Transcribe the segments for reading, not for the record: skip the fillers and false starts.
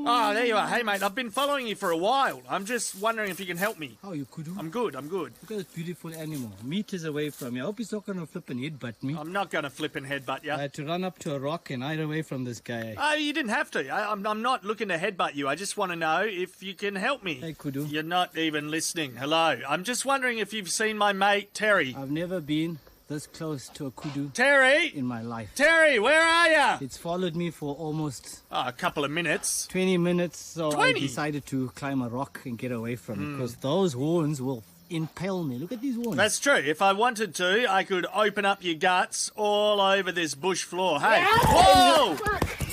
Oh, there you are. Hey, mate, I've been following you for a while. I'm just wondering if you can help me. How are you, Kudu? I'm good, I'm good. Look at this beautiful animal. Meters away from me. I hope he's not going to flip and headbutt me. I'm not going to flip and headbutt you. I had to run up to a rock and hide away from this guy. Oh, you didn't have to. I'm not looking to headbutt you. I just want to know if you can help me. Hey, Kudu. You're not even listening. Hello. I'm just wondering if you've seen my mate, Terry. I've never been this close to a kudu Terry! in my life. Terry, where are you? It's followed me for almost Oh, a couple of minutes. 20 minutes, so 20? I decided to climb a rock and get away from it, because those horns will impale me. Look at these horns. That's true. If I wanted to, I could open up your guts all over this bush floor. Hey! Yeah! Whoa!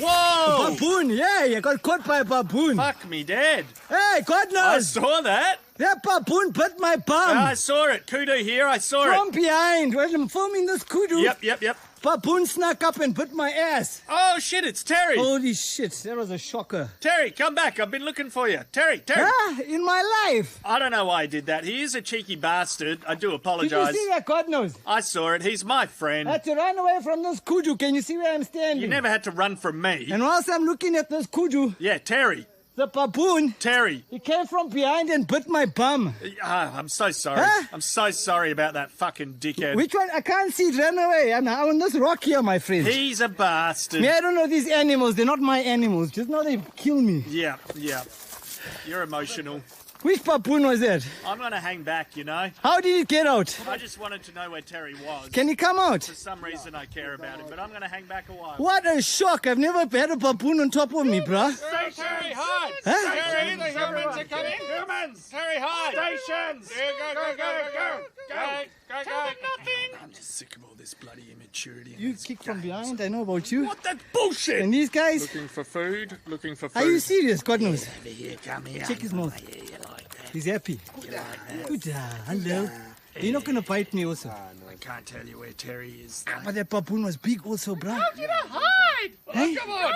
Whoa! Baboon, yeah, you got caught by a baboon. Fuck me dead. Hey, God I knows. saw that. That baboon bit my bum. I saw it. Kudu here. I saw From it. behind, when I'm filming this kudu, Yep. baboon snuck up and bit my ass. Oh, shit, it's Terry. Holy shit, that was a shocker. Terry, come back. I've been looking for you. Terry. Ah, in my life. I don't know why I did that. He is a cheeky bastard. I do Did apologise. you see that? God knows. I saw it. He's my friend. I had to run away from this kudu. Can you see where I'm standing? You never had to run from me. And whilst I'm looking at this kudu, Yeah, Terry. the baboon, Terry. he came from behind and bit my bum. I'm so sorry. Huh? I'm so sorry about that fucking dickhead. Which one? I can't see it. Run away. I'm on this rock here, my friend. He's a bastard. Me, I don't know these animals. They're not my animals. Just know they kill me. Yeah. You're emotional. Which baboon was that? I'm going to hang back, you know. How did it get out? I just wanted to know where Terry was. Can he come out? For some reason I care about him, but I'm going to hang back a while. What a shock. I've never had a baboon on top of me, bruh. Hey, Terry, hide! Huh? Terry, the humans are coming! Humans! Terry, hide! Stations! Go! I'm just sick of all this bloody immaturity. You kicked from behind. I know about you. What? That's bullshit! And these guys? Looking for food, looking for food. Are you serious? God knows. Over here, come here. Check his mouth. Yeah, you like that. He's happy. Good. Hello. You're not going to bite me also. I can't tell you where Terry is. But that baboon was big also, bruh. How did I hide? Hey? Come on!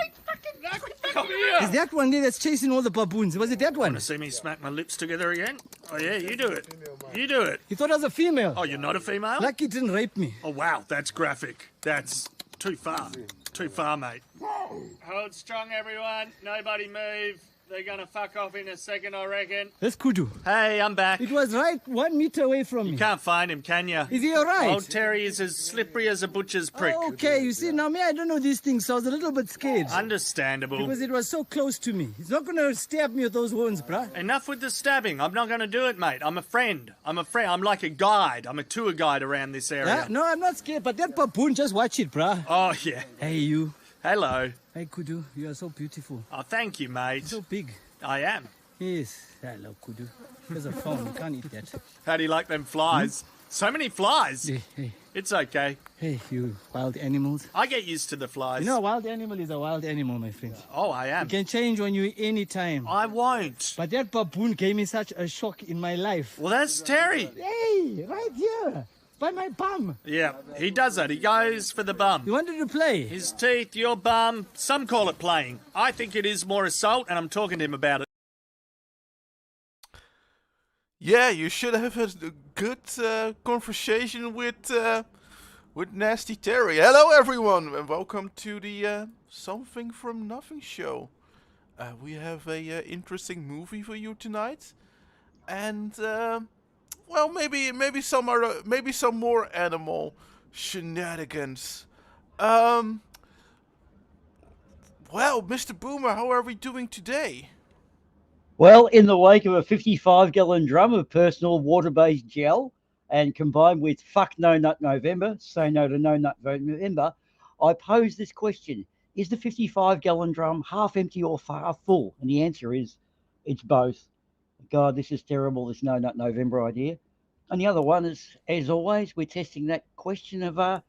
Come here! Is that one there that's chasing all the baboons? Was it that one? Want to see me smack my lips together again? Oh yeah, you do it. You do it. You thought I was a female? Oh, you're not a female? Lucky it didn't rape me. Oh wow, that's graphic. That's too far. Too far, mate. Hold strong, everyone. Nobody move. They're gonna fuck off in a second, I reckon. That's kudu. Hey, I'm back. It was right 1 meter away from me. Can't find him, can you? Is he alright? Old Terry is as slippery as a butcher's prick. Okay, you see, now me, I don't know these things, so I was a little bit scared. Understandable. Because it was so close to me. He's not going to stab me with those horns, bruh. Enough with the stabbing. I'm not going to do it, mate. I'm a friend. I'm like a guide. I'm a tour guide around this area. No, I'm not scared, but that baboon, just watch it, bruh. Oh, yeah. Hey, you. Hello. Hey, Kudu, you are so beautiful. Oh, thank you, mate. So big. I am. Yes. Hello, Kudu. There's a phone. You can't eat that. How do you like them flies? So many flies. Hey, It's okay. hey, you wild animals. I get used to the flies. You know, a wild animal is a wild animal, my friend. Oh, I am. It can change on you any time. I won't. But that baboon gave me such a shock in my life. Well, that's Terry. Hey, right here. By my bum. Yeah, he does that. He goes for the bum. You wanted to play? His teeth, your bum. Some call it playing. I think it is more assault, and I'm talking to him about it. Yeah, you should have a good conversation with with Nasty Terry. Hello, everyone, and welcome to the Something from Nothing show. We have a interesting movie for you tonight, and well, maybe some more animal shenanigans. Um, well, Mr. Boomer, how are we doing today? Well, in the wake of a 55-gallon drum of personal water-based gel, and combined with fuck no nut November, say no to no nut November, I pose this question: is the 55-gallon drum half empty or half full? And the answer is, it's both. God, this is terrible, this no nut November idea. And the other one is, as always, we're testing that question of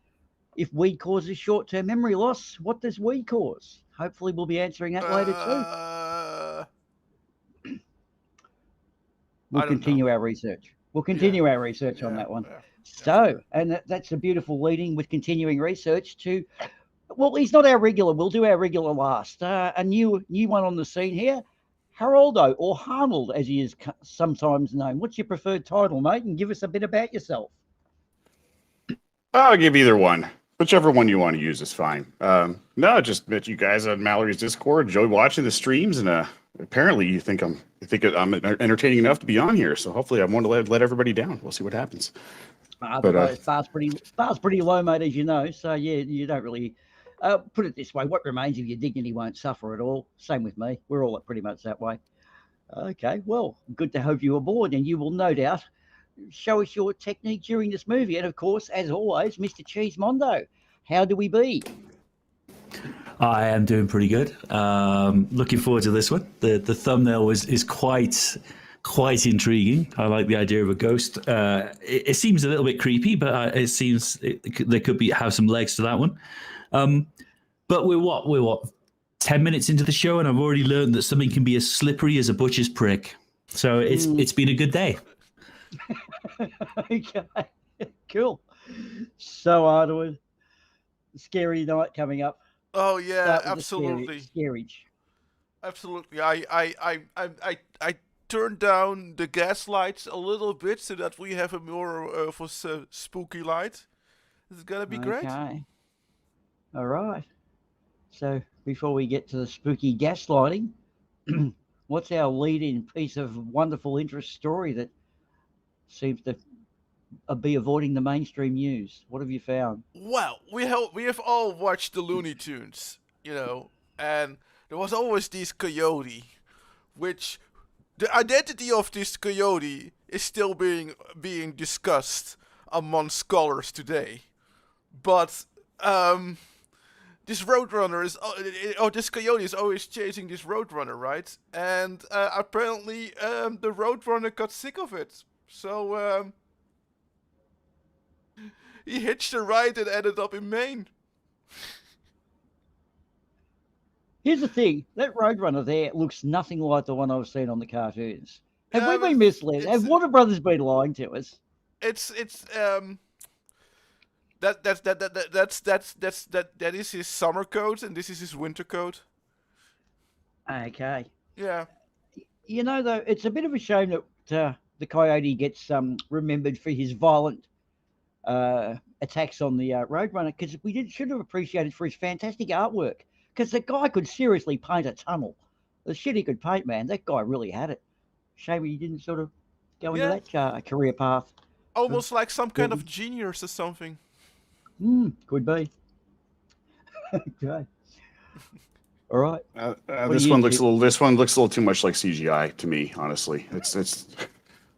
if weed causes short-term memory loss, what does weed cause? Hopefully we'll be answering that later too. We'll continue our research. We'll continue our research on that one. So, and that's a beautiful leading with continuing research to, well, he's not our regular. We'll do our regular last. A new one on the scene here, Haroldo, or Harnold, as he is sometimes known. What's your preferred title, mate? And give us a bit about yourself. I'll give either one. Whichever one you want to use is fine. No, just met you guys on Mallory's Discord. Enjoy watching the streams, and apparently you think I'm entertaining enough to be on here. So hopefully I want to let everybody down. We'll see what happens. Bar's pretty low, mate, as you know. So yeah, you don't really put it this way. What remains of your dignity won't suffer at all. Same with me. We're all pretty much that way. Okay, well, good to have you aboard, and you will no doubt show us your technique during this movie. And of course, as always, Mr. Cheesemondo, how do we be? I am doing pretty good. Looking forward to this one. The thumbnail is quite intriguing. I like the idea of a ghost. It seems a little bit creepy, but it seems there could have some legs to that one. But we're what 10 minutes into the show, and I've already learned that something can be as slippery as a butcher's prick. So it's been a good day. Okay, cool. So Arnold, scary night coming up. Oh yeah, absolutely. Scary. Absolutely. I turned down the gas lights a little bit so that we have a more of a spooky light. It's gonna be great. Okay. All right. So before we get to the spooky gaslighting, what's our lead-in piece of wonderful interest story that seems to be avoiding the mainstream news? What have you found? Well, we have all watched the Looney Tunes, you know, and there was always this coyote, which the identity of this coyote is still being discussed among scholars today. But this roadrunner this coyote is always chasing this roadrunner, right? And apparently the roadrunner got sick of it. So he hitched a ride and ended up in Maine. Here's the thing: that Roadrunner there looks nothing like the one I've seen on the cartoons. Have Yeah, we been misled? Have Warner Brothers been lying to us? That is his summer coat and this is his winter coat. Okay. Yeah. You know, though, it's a bit of a shame that the coyote gets remembered for his violent attacks on the Roadrunner, because we should have appreciated for his fantastic artwork. Because the guy could seriously paint a tunnel. The shit he could paint, man, that guy really had it. Shame he didn't sort of go into that career path. Almost like some kind of genius or something. Could be. Okay. All right. This one looks a little too much like CGI to me, honestly. It's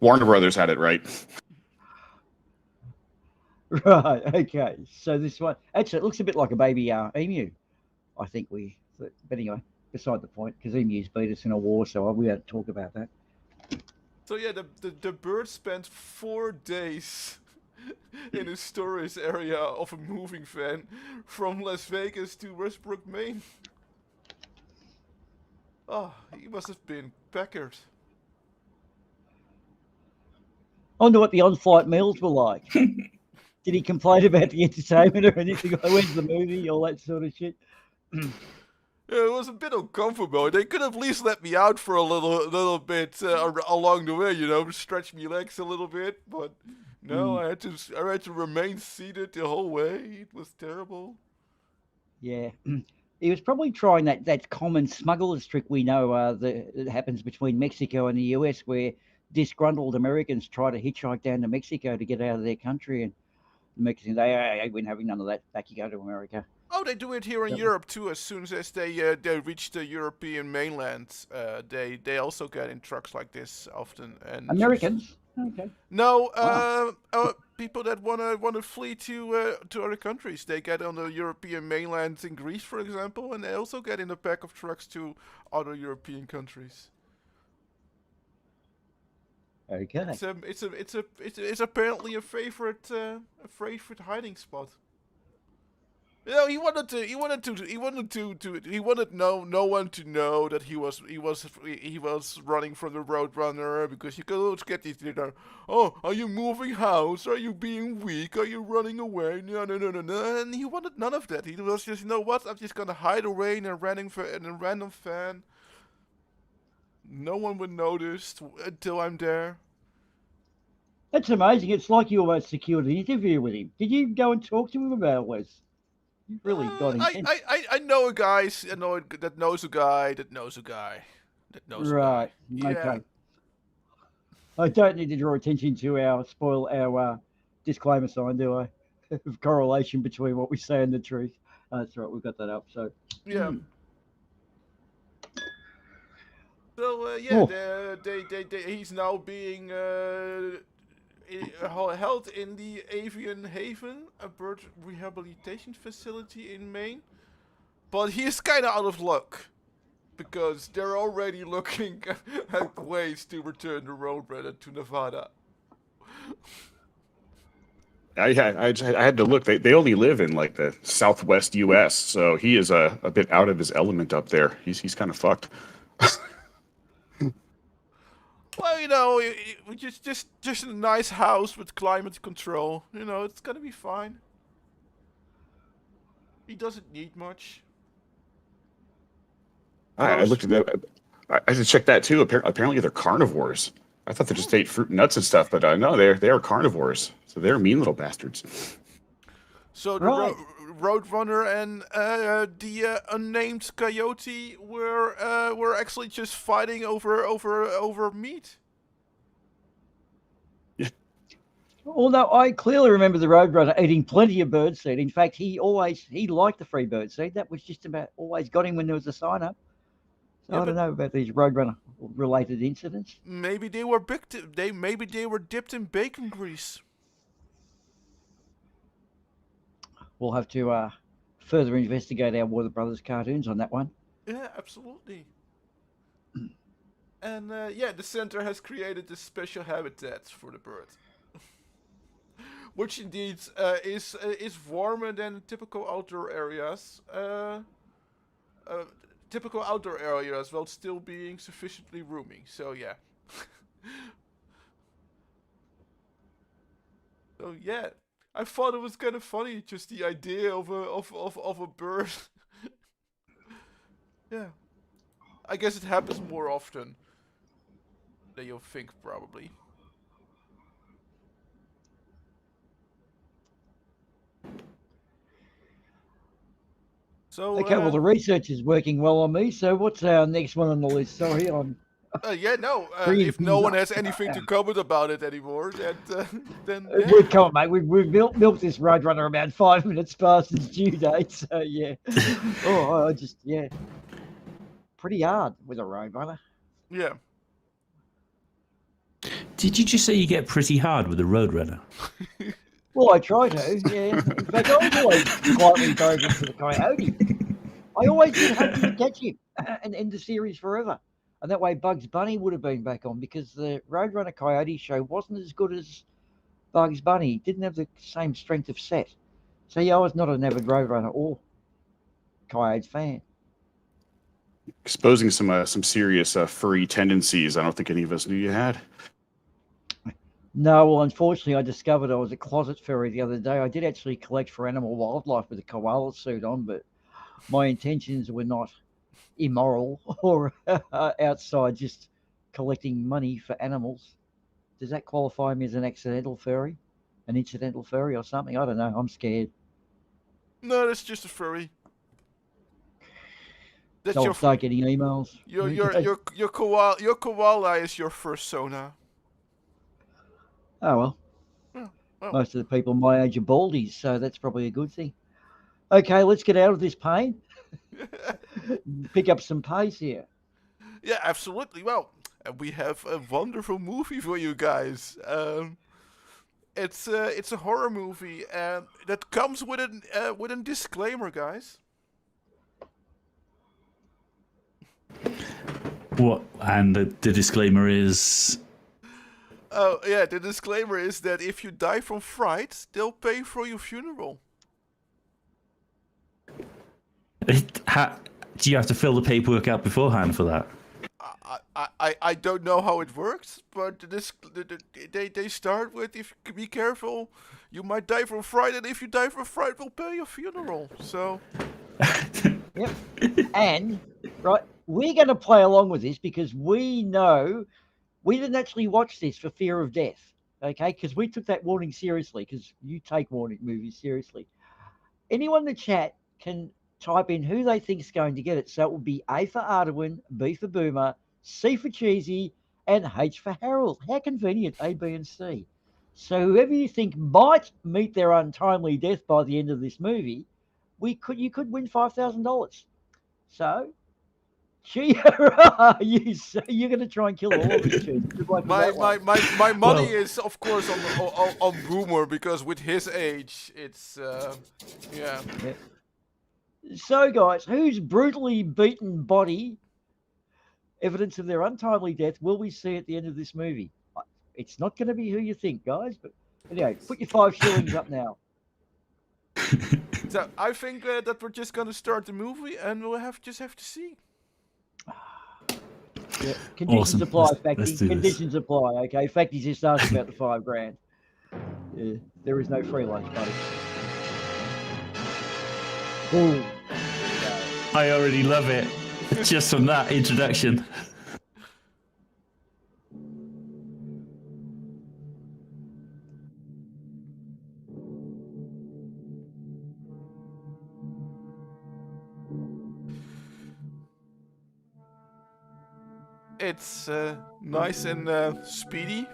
Warner Brothers had it right. Right. Okay. So this one actually it looks a bit like a baby emu. I think but anyway, beside the point, because emus beat us in a war, so we had to talk about that. So yeah, the bird spent 4 days in a storage area of a moving van from Las Vegas to Westbrook, Maine. Oh, he must have been peckered. I wonder what the on-flight meals were like. Did he complain about the entertainment or anything? Like, where's the movie? All that sort of shit. Yeah, it was a bit uncomfortable. They could at least let me out for a little bit along the way, you know, stretch me legs a little bit. But No, I had to remain seated the whole way. It was terrible. Yeah. He was probably trying that common smuggler's trick we know that happens between Mexico and the US, where disgruntled Americans try to hitchhike down to Mexico to get out of their country, and the Mexicans say, "Hey, we're having none of that. Back you go to America." Oh, they do it here in Yep. Europe too. As soon as they reach the European mainland, they also get in trucks like this often. And Americans? Okay. no, Wow. people that wanna flee to other countries, they get on the European mainland in Greece, for example, and they also get in the back of trucks to other European countries. Okay. It's apparently a favorite hiding spot. You know, he wanted no one to know that he was running from the Roadrunner, because you could always get these, oh, are you moving house? Are you being weak? Are you running away? No. And he wanted none of that. He was just, you know what? I'm just gonna hide away in a random fan. No one would notice until I'm there. That's amazing. It's like you almost secured an interview with him. Did you go and talk to him about it, Wes? You really got intense. I know a guy that knows a guy that knows a guy that knows a guy. Right. Yeah. Okay. I don't need to draw attention to our disclaimer sign, do I? Of correlation between what we say and the truth. That's right. We've got that up. So. Yeah. So he's now being held in the Avian Haven, a bird rehabilitation facility in Maine. But he is kind of out of luck, because they're already looking at ways to return the Roadrunner to Nevada. I had to look. They only live in like the southwest U.S., so he is a bit out of his element up there. He's kind of fucked. Well, you know, just a nice house with climate control. You know, it's gonna be fine. He doesn't need much. I looked at that. I had to check that too. Apparently, they're carnivores. I thought they just ate fruit and nuts and stuff, but no, they are carnivores. So they're mean little bastards. So the Right. Roadrunner and the unnamed coyote were actually just fighting over meat. Although I clearly remember the Roadrunner eating plenty of birdseed. In fact, he liked the free birdseed. That was just about always got him when there was a sign up. So Yeah, I don't know about these Roadrunner related incidents. Maybe they were maybe they were dipped in bacon grease. We'll have to further investigate our Warner Brothers cartoons on that one. Yeah, absolutely. And the center has created a special habitat for the bird, which indeed is warmer than typical outdoor areas. Typical outdoor areas, while still being sufficiently roomy. So yeah. So yeah, I thought it was kind of funny, just the idea of a bird. Yeah, I guess it happens more often than you'll think, probably. So Okay, well, the research is working well on me. So what's our next one on the list? Sorry, I'm Bringing if no things one up. has anything to comment about it anymore, then yeah. Come on, mate. We've milked this Roadrunner about 5 minutes past its due date. So yeah. Pretty hard with a Roadrunner. Yeah. Did you just say you get pretty hard with the Roadrunner? Well, I try to, yeah. In fact, I was always quietly encouraging to the coyote. I always did hope to catch him and end the series forever. And that way Bugs Bunny would have been back on, because the Roadrunner Coyote show wasn't as good as Bugs Bunny. It didn't have the same strength of set. So yeah, I was not an avid Roadrunner or Coyotes fan. Exposing some serious furry tendencies. I don't think any of us knew you had. No, well, unfortunately, I discovered I was a closet furry the other day. I did actually collect for Animal Wildlife with a koala suit on, but my intentions were not immoral or outside just collecting money for animals. Does that qualify me as an accidental furry? an incidental furry or something. I don't know. I'm scared. No, that's just a furry. That's So your I'll start getting emails. your koala is your fursona. Oh well. Well, Most of the people my age are baldies, so that's probably a good thing. Okay, let's get out of this pain. Pick up some pace here. yeah, absolutely. Well, we have a wonderful movie for you guys. It's a horror movie, and that comes with a disclaimer, guys. What? And the disclaimer is. Oh yeah, the disclaimer is that if you die from fright, they'll pay for your funeral. Do you have to fill the paperwork out beforehand for that? I don't know how it works, but they start with, if you be careful, you might die from fright, and if you die from fright, we'll pay your funeral. So. Yep. And right, we're going to play along with this because we know we didn't actually watch this for fear of death, okay? Because we took that warning seriously, because you take warning movies seriously. Anyone in the chat can type in who they think is going to get it. So it will be A for Arduin, B for Boomer, C for Cheesy, and H for Harold. How convenient, A, B, and C. So whoever you think might meet their untimely death by the end of this movie, you could win $5,000. So, you're going to try and kill all of us, Cheesy. Good luck with that one. My money is, of course, on Boomer, because with his age, it's yeah. So, guys, whose brutally beaten body, evidence of their untimely death, will we see at the end of this movie? It's not going to be who you think, guys, but anyway, put your 5 shillings up now. So I think that we're just going to start the movie, and we'll just have to see. Yeah. Conditions Awesome. apply, Let's Facty. do this. Conditions apply, okay? Facty's just asking about the $5,000. Yeah, there is no free lunch, buddy. Boom. I already love it. Just from that introduction. It's nice and speedy.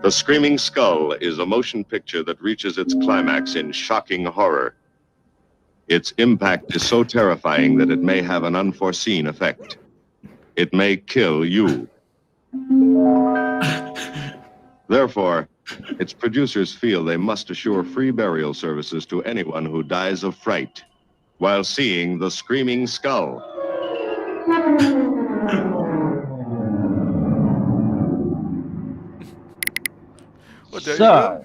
The Screaming Skull is a motion picture that reaches its climax in shocking horror. Its impact is so terrifying that it may have an unforeseen effect. It may kill you. Therefore, its producers feel they must assure free burial services to anyone who dies of fright while seeing The Screaming Skull. Well, there you go.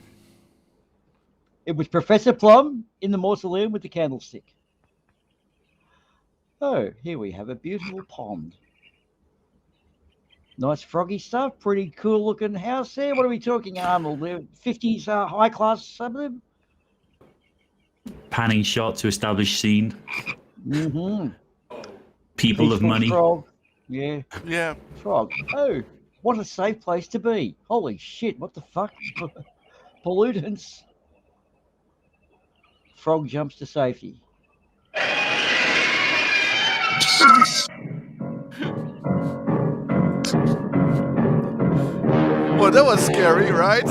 It was Professor Plum in the mausoleum with the candlestick. Oh, here we have a beautiful pond. Nice froggy stuff. Pretty cool looking house there. What are we talking, Arnold? 50s high class suburb? Panning shot to establish scene. Mm-hmm. People of Peaceful money. Frog. Yeah. Yeah. Frog. Oh, what a safe place to be. Holy shit, what the fuck? Pollutants. Frog jumps to safety. Well, that was scary, right?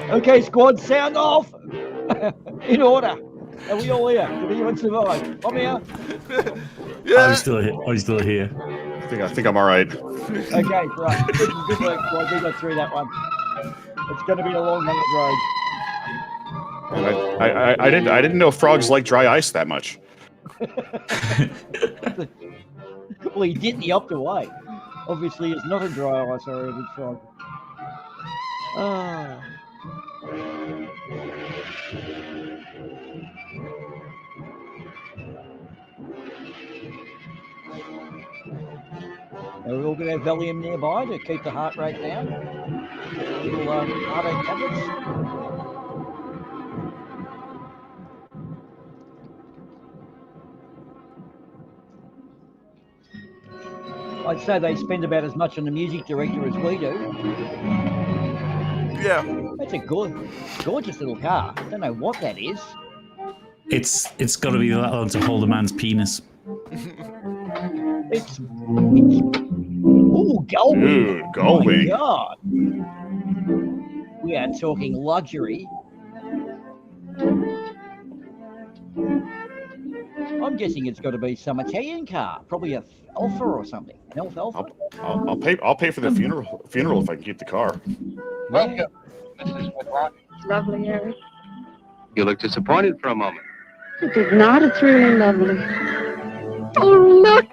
Okay, squad, sound off. In order. Are we all here? Did anyone survive? I'm here. Yeah. I'm still here. I think I'm all right. Okay, right. Good work, squad. We got through that one. It's going to be a long, hard road. And I didn't know frogs like dry ice that much. Well, he did, and he opted away. Obviously, it's not a dry ice-oriented frog. Ah. We're all going to have Valium nearby to keep the heart rate down. Little heartache tablets. I'd say they spend about as much on the music director as we do. Yeah. That's a gorgeous little car. I don't know what that is. It's got to be that long to hold a man's penis. It's ooh, Goldwing. Dude, Goldwing. Oh my God. We are talking luxury. I'm guessing it's got to be some Italian car, probably a Alfa or something. An Alfa. I'll pay for the funeral if I can keep the car. Yeah. Lovely, Eric. You look disappointed for a moment. It is not. It's really lovely. Oh, look.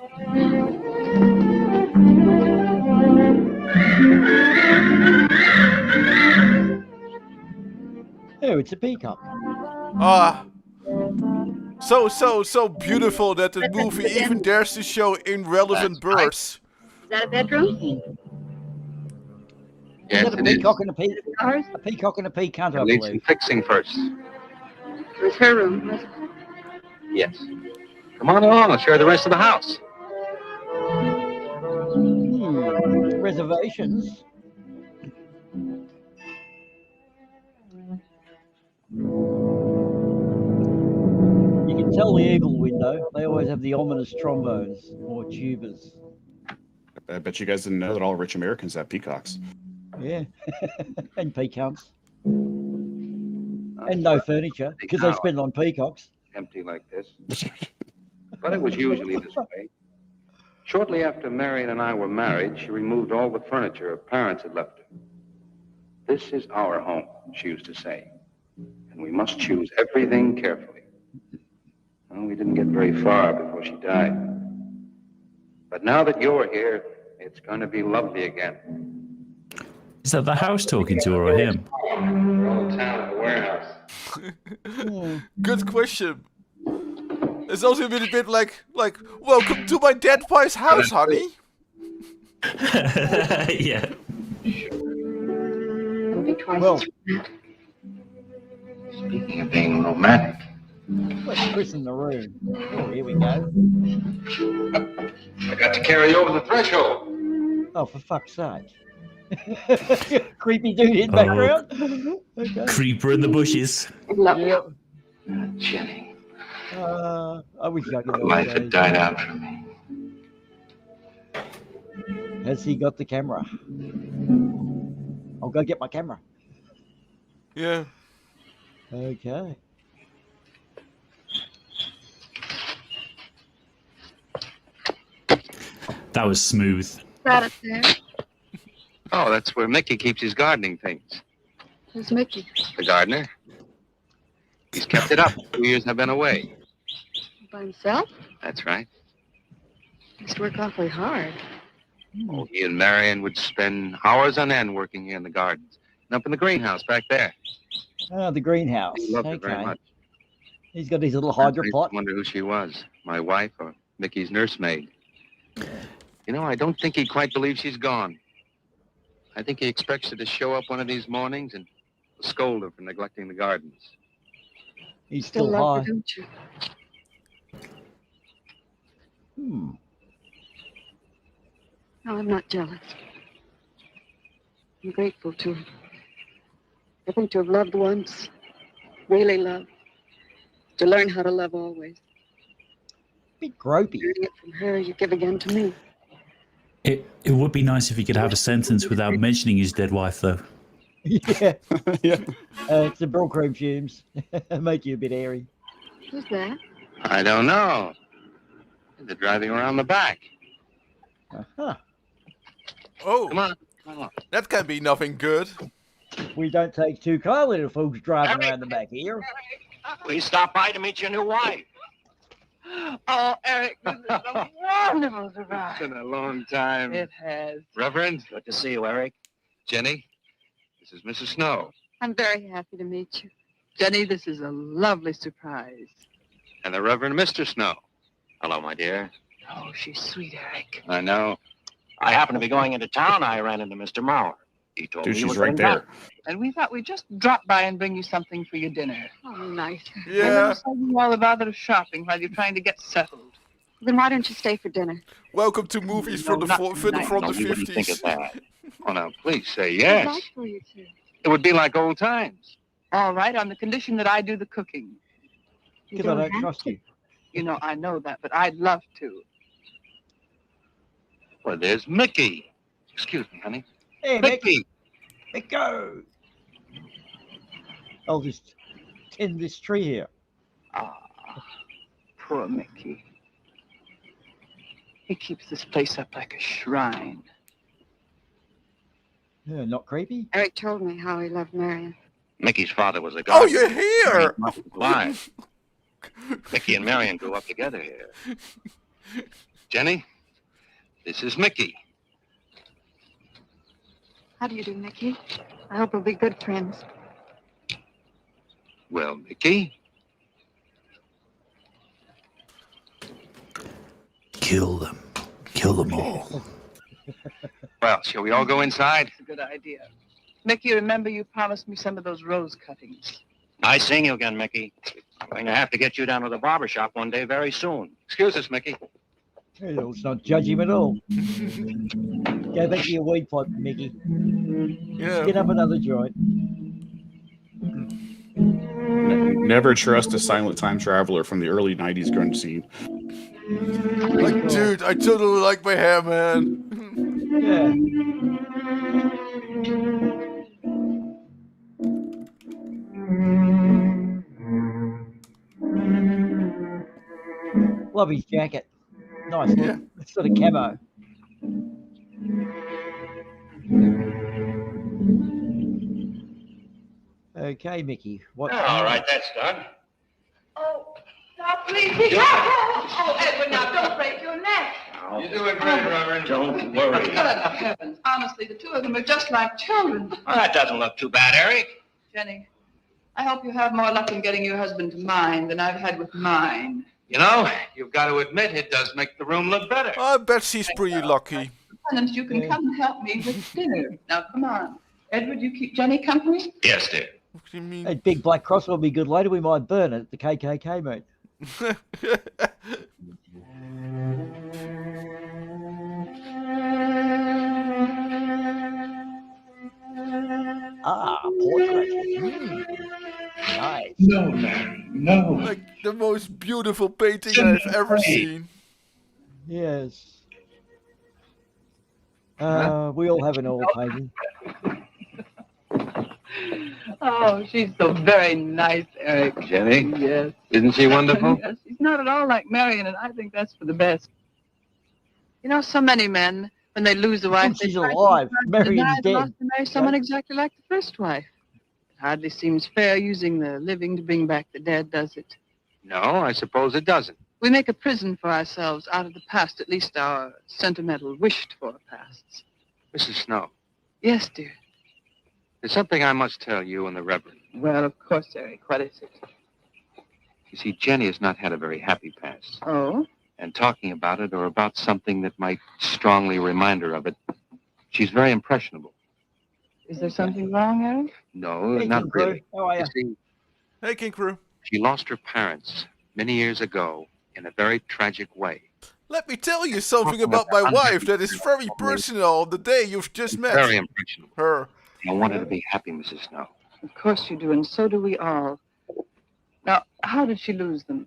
Oh, it's a peacock. So beautiful that the movie even dares to show irrelevant birds. Is that a bedroom? Yes, Is that a it is. peacock and Ours? a peacock and a peacock, I It needs some believe. fixing first. It was her room, wasn't it? Yes. Come on along, I'll show you the rest of the house. Reservations. You can tell the eagle window. They always have the ominous trombones or tubas. I bet you guys didn't know that all rich Americans have peacocks. Yeah, and peacocks. And no furniture because they spend on peacocks. Empty like this. But it was usually this way. Shortly after Marion and I were married, she removed all the furniture her parents had left her. This is our home, she used to say. And we must choose everything carefully. Well, we didn't get very far before she died. But now that you're here, it's going to be lovely again. Is that the house talking to her or him? We're all town at the warehouse. Good question. It's also a bit like, welcome to my dead wife's house, honey. Yeah. It'll be twice Well, as romantic. Speaking of being romantic, let's christen the room. Oh, here we go. I got to carry you over the threshold. Oh, for fuck's sake. Creepy dude in background. Okay. Creeper in the bushes. Lovely. Yeah. Jenny, I wish I could. life had died out for me. Has he got the camera? I'll go get my camera. Yeah. Okay. That was smooth. Right up there. Oh, that's where Mickey keeps his gardening things. Who's Mickey? The gardener. He's kept it up. 2 years I've been away. By himself? That's right. Must work awfully hard. Oh, he and Marion would spend hours on end working here in the gardens. And up in the greenhouse back there. Oh, the greenhouse. He loved it very Okay. much. He's got his little I hydropot. wonder who she was. My wife or Mickey's nursemaid. You know, I don't think he quite believes she's gone. I think he expects her to show up one of these mornings and scold her for neglecting the gardens. He's Still still love high. her, don't you? No, I'm not jealous. I'm grateful to her. I think to have loved once, really loved, to learn how to love always. Bit gropey. Learning it from her, you give again to me. It would be nice if he could have a sentence without mentioning his dead wife, though. Yeah. Yeah. It's the brill cream fumes. Make you a bit airy. Who's that? I don't know. They're driving around the back. Uh-huh. Oh, Come on. Come on. that can be nothing good. We don't take too kindly to folks driving around the back here. We stopped by to meet your new wife. Oh, Eric, this is a wonderful surprise. It's been a long time. It has. Reverend, good to see you, Eric. Jenny, this is Mrs. Snow. I'm very happy to meet you. Jenny, this is a lovely surprise. And the Reverend Mr. Snow. Hello, my dear. Oh, she's sweet, Eric. I know. I happened to be going into town. I ran into Mr. Mauer. He told Dude, me you she's were right coming there. back. And we thought we'd just drop by and bring you something for your dinner. Oh, nice. Yeah. Saving you all the bother of shopping while you're trying to get settled. Then why don't you stay for dinner? Welcome to movies from the not from tonight. the No, you wouldn't think of 50s. that. Oh, now, please say I'd yes. like for you to. It would be like old times. All right, on the condition that I do the cooking. You Because I don't have trust to. you. You know, I know that, but I'd love to. Well, there's Mickey. Excuse me, honey. Hey, Mick, Mickey. Mick, go. I'll just tend this tree here. Ah, poor Mickey. He keeps this place up like a shrine. Yeah, not creepy. Eric told me how he loved Marion. Mickey's father was a Oh, gardener. you're here! Alive. Mickey and Marion grew up together here. Jenny, this is Mickey. How do you do, Mickey? I hope we'll be good friends. Well, Mickey, Kill them. Kill them all. well, shall we all go inside? It's a good idea. Mickey, remember you promised me some of those rose cuttings. Nice seeing you again, Mickey. I'm going to have to get you down to the barber shop one day very soon. Excuse us, Mickey. Hey, let's not judge him at all. Go back to your weed pipe, Mickey. Yeah. Get up another joint. Never trust a silent time traveler from the early 90s grunge scene. Like, dude, I totally like my hair, man. Yeah. Love his jacket. Nice. Yeah. It's sort of camo. Okay, Mickey. What? All right, that's done. Oh, now please be careful. Oh, Edward, now don't break your neck. You're doing great, Reverend. Don't worry. Good heavens. Honestly, the two of them are just like children. Well, that doesn't look too bad, Eric. Jenny, I hope you have more luck in getting your husband to mine than I've had with mine. You know, you've got to admit it does make the room look better. I bet she's pretty lucky. Lieutenant, you can come and help me with dinner. Now, come on. Edward, you keep Jenny company? Yes, dear. What do you mean? That big black cross will be good later. We might burn it at the KKK, mate. Ah, portrait. Nice. No, man, no. Like the most beautiful painting I've ever seen. Yes. We all have an oil painting. Oh, she's so very nice, Eric. Jenny, Yes. isn't she wonderful? Yes, she's not at all like Marion, and I think that's for the best. You know, so many men, when they lose a wife, she's try to alive. deny Marion's the loss dead. to marry someone exactly like the first wife. It hardly seems fair using the living to bring back the dead, does it? No, I suppose it doesn't. We make a prison for ourselves out of the past, at least our sentimental, wished-for pasts. Mrs. Snow, Yes, dear. there's something I must tell you and the Reverend. Well, of course, Eric. What is it? You see, Jenny has not had a very happy past. Oh? And talking about it or about something that might strongly remind her of it, she's very impressionable. Is there something wrong, Eric? No, Hey, not King Crew. really. How are You you? see, Hey, King Crew. she lost her parents many years ago in a very tragic way. Let me tell you something about my wife that is very personal on the day you've just met Very impressionable. her. I want her to be happy, Mrs. Snow. Of course you do, and so do we all. Now, how did she lose them?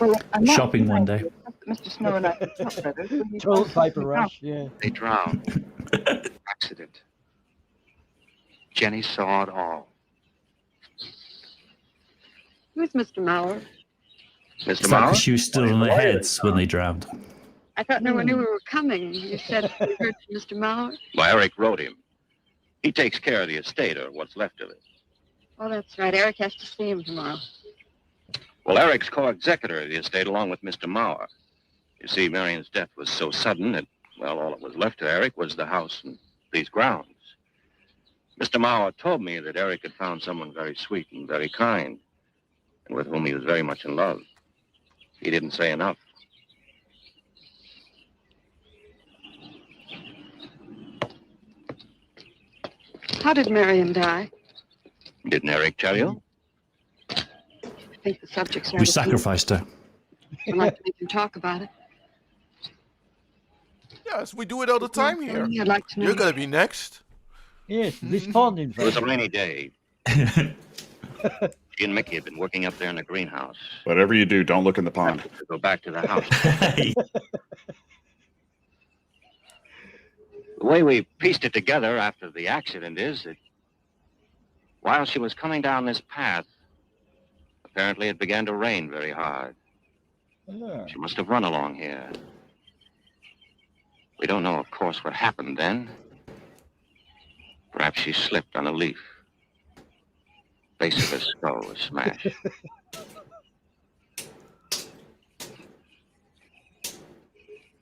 Well, I'm not Shopping one day. Mr. Snow and I could talk better. Toilet paper rush, yeah. They drowned. Accident. Jenny saw it all. Who's Mr. Mauer? Mr. It's like Mauer? she was still in their heads when they drowned. I thought no one knew we were coming. You said you heard from Mr. Mauer? Well, Eric wrote him. He takes care of the estate, or what's left of it. Oh, that's right. Eric has to see him tomorrow. Well, Eric's co-executor of the estate along with Mr. Mauer. You see, Marion's death was so sudden that, well, all that was left to Eric was the house and these grounds. Mr. Mauer told me that Eric had found someone very sweet and very kind, and with whom he was very much in love. He didn't say enough. How did Marion die? Didn't Eric tell you? I think the subject's We sacrificed her. I'd like to make him talk about it. Yes, we do it all the time here. I'd like to know. You're gonna be next. Yes, this pond, in It was fact. a rainy day. She and Mickey had been working up there in the greenhouse. Whatever you do, don't look in the pond. To go back to the house. The way we pieced it together after the accident is that while she was coming down this path, apparently it began to rain very hard. Yeah. She must have run along here. We don't know, of course, what happened then. Perhaps she slipped on a leaf. Base of her skull was smashed. It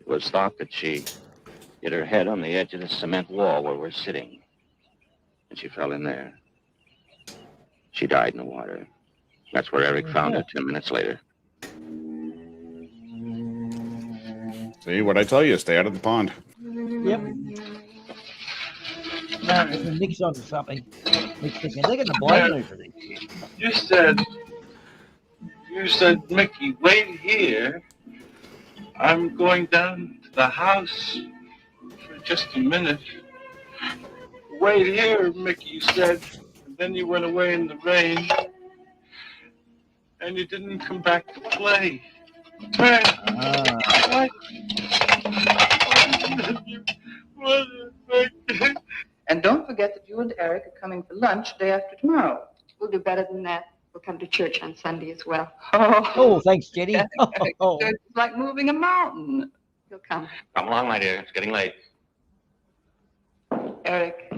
was thought that she hit her head on the edge of the cement wall where we're sitting. And she fell in there. She died in the water. That's where Eric found her 10 minutes later. See what I tell you? Stay out of the pond. Yep. No, Nick's onto something. Nick's thinking, they're going to blame me for this. You said, Mickey, wait here. I'm going down to the house for just a minute. Wait here, Mickey, you said. And then you went away in the rain. And you didn't come back to play. Man, what? And don't forget that you and Eric are coming for lunch day after tomorrow. We'll do better than that. We'll come to church on Sunday as well. Oh, thanks, Jenny. Oh. It's like moving a mountain. You'll come. Come along, my dear. It's getting late. Eric,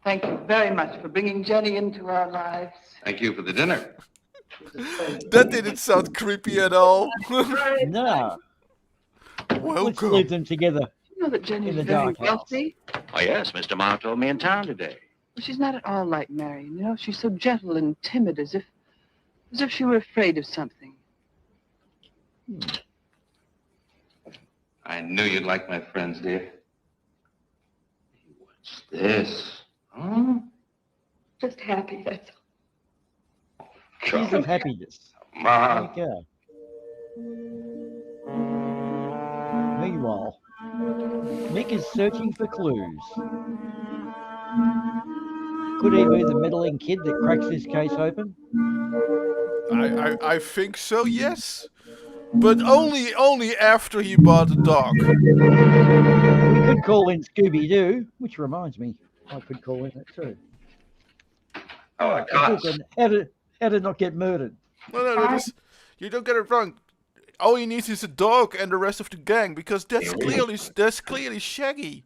thank you very much for bringing Jenny into our lives. Thank you for the dinner. That didn't sound creepy at all. No. Let's Welcome. leave them together. You know that Jenny's In the very dark house. wealthy. Oh, yes, Mr. Ma told me in town today. Well, she's not at all like Marion. You know, she's so gentle and timid, as if she were afraid of something. I knew you'd like my friends, dear. What's this? Huh? Just happy, that's all. Tears of happiness. Ma. There you go. Meanwhile, Nick is searching for clues. Could he be the meddling kid that cracks this case open? I think so, yes. But only after he bought the dog. We could call in Scooby-Doo, which reminds me, I could call in that too. Oh, of course. How to not get murdered. No, you don't get it wrong. All he needs is a dog and the rest of the gang, because that's clearly Shaggy.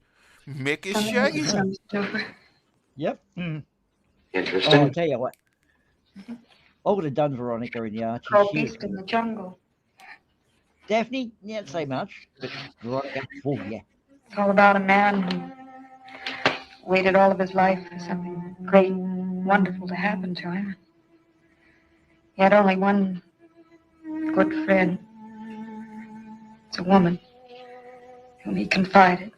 Mick is Shaggy. Yep. Interesting. Oh, I'll tell you what. I would have done Veronica in the Archie. Called She was Beast in good. the Jungle. Daphne, not say much, but Veronica, oh yeah. It's all about a man who waited all of his life for something great, wonderful to happen to him. He had only one good friend. It's a woman whom he confided.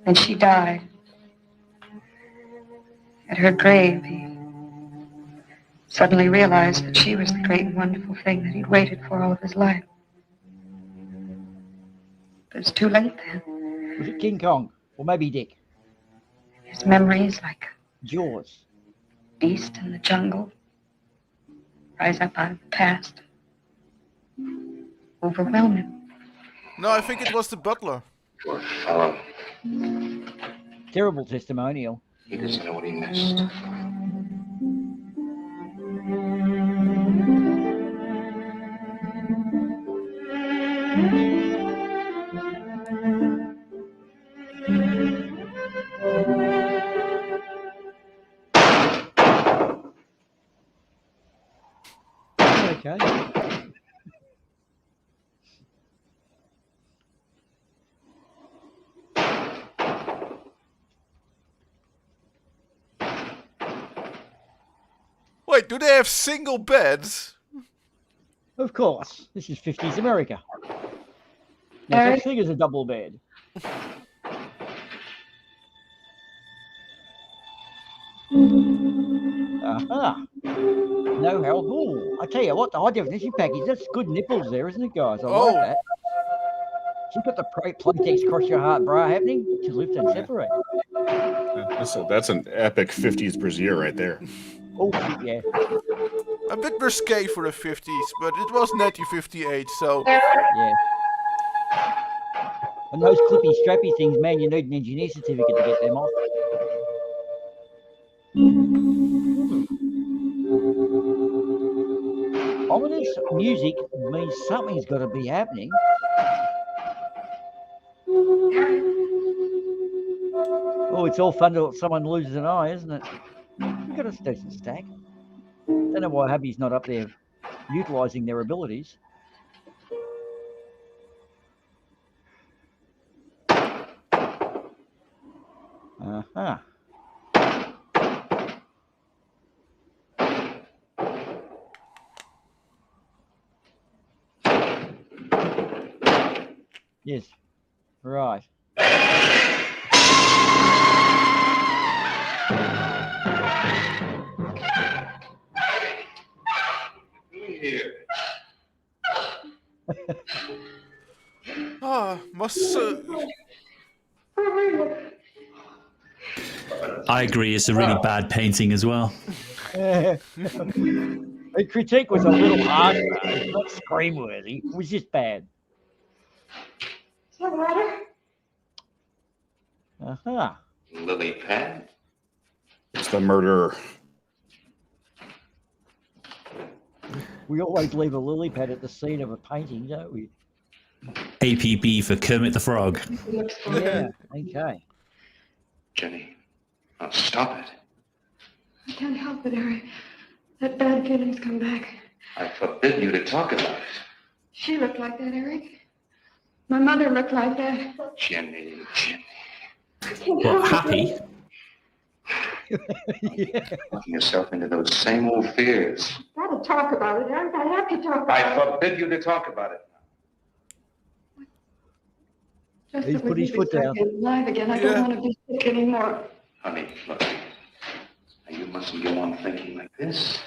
And she died. At her grave, he suddenly realized that she was the great and wonderful thing that he'd waited for all of his life. But it's too late then. Was it King Kong? Or maybe Dick? His memories, like Jaws. beast in the jungle, rise up out of the past. Overwhelm him. No, I think it was the butler. Poor fellow. Terrible testimonial. He doesn't know what he missed. Okay. Wait, do they have single beds? Of course. This is 50s America. No Eric? such thing as a double bed. Aha. No help. Ooh, I tell you what, the high definition package, that's good nipples there, isn't it, guys? I like that. She's got the Playtex cross your heart bra happening to lift and separate. That's an epic 50s brassiere right there. Oh, yeah. A bit risque for the 50s, but it was 1958, so... Yeah. And those clippy, strappy things, man, you need an engineer certificate to get them off. Ominous music means something's got to be happening. Oh, it's all fun till someone loses an eye, isn't it? We've got a decent stack. Don't know why hubby's not up there utilising their abilities. Uh-huh. Yes. Right. I agree. It's a really bad painting as well. The critique was a little harsh, though. It's not scream-worthy. It was just bad. Uh-huh. Lily pad? It's the murderer. We always leave a lily pad at the scene of a painting, don't we? APB for Kermit the Frog. Yeah, okay. Jenny, now stop it. I can't help it, Eric. That bad feeling's come back. I forbid you to talk about it. She looked like that, Eric. My mother looked like that. Jenny. Well, happy? Putting yourself into those same old fears. Gotta talk about it, Eric. I have to talk about I it. forbid you to talk about it. Just He's that we put his can foot start down. getting alive again. I don't want to be sick anymore. Honey, look. Now, you mustn't go on thinking like this.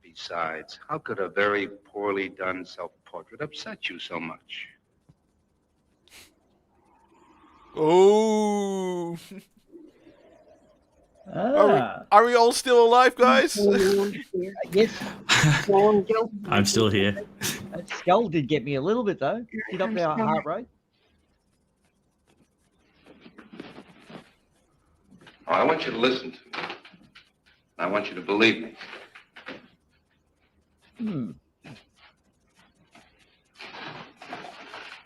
Besides, how could a very poorly done self-portrait upset you so much? Oh. Ah. Are we all still alive, guys? Yes. I'm still here. That skull did get me a little bit, though. Did up our heart rate. Oh, I want you to listen to me. I want you to believe me.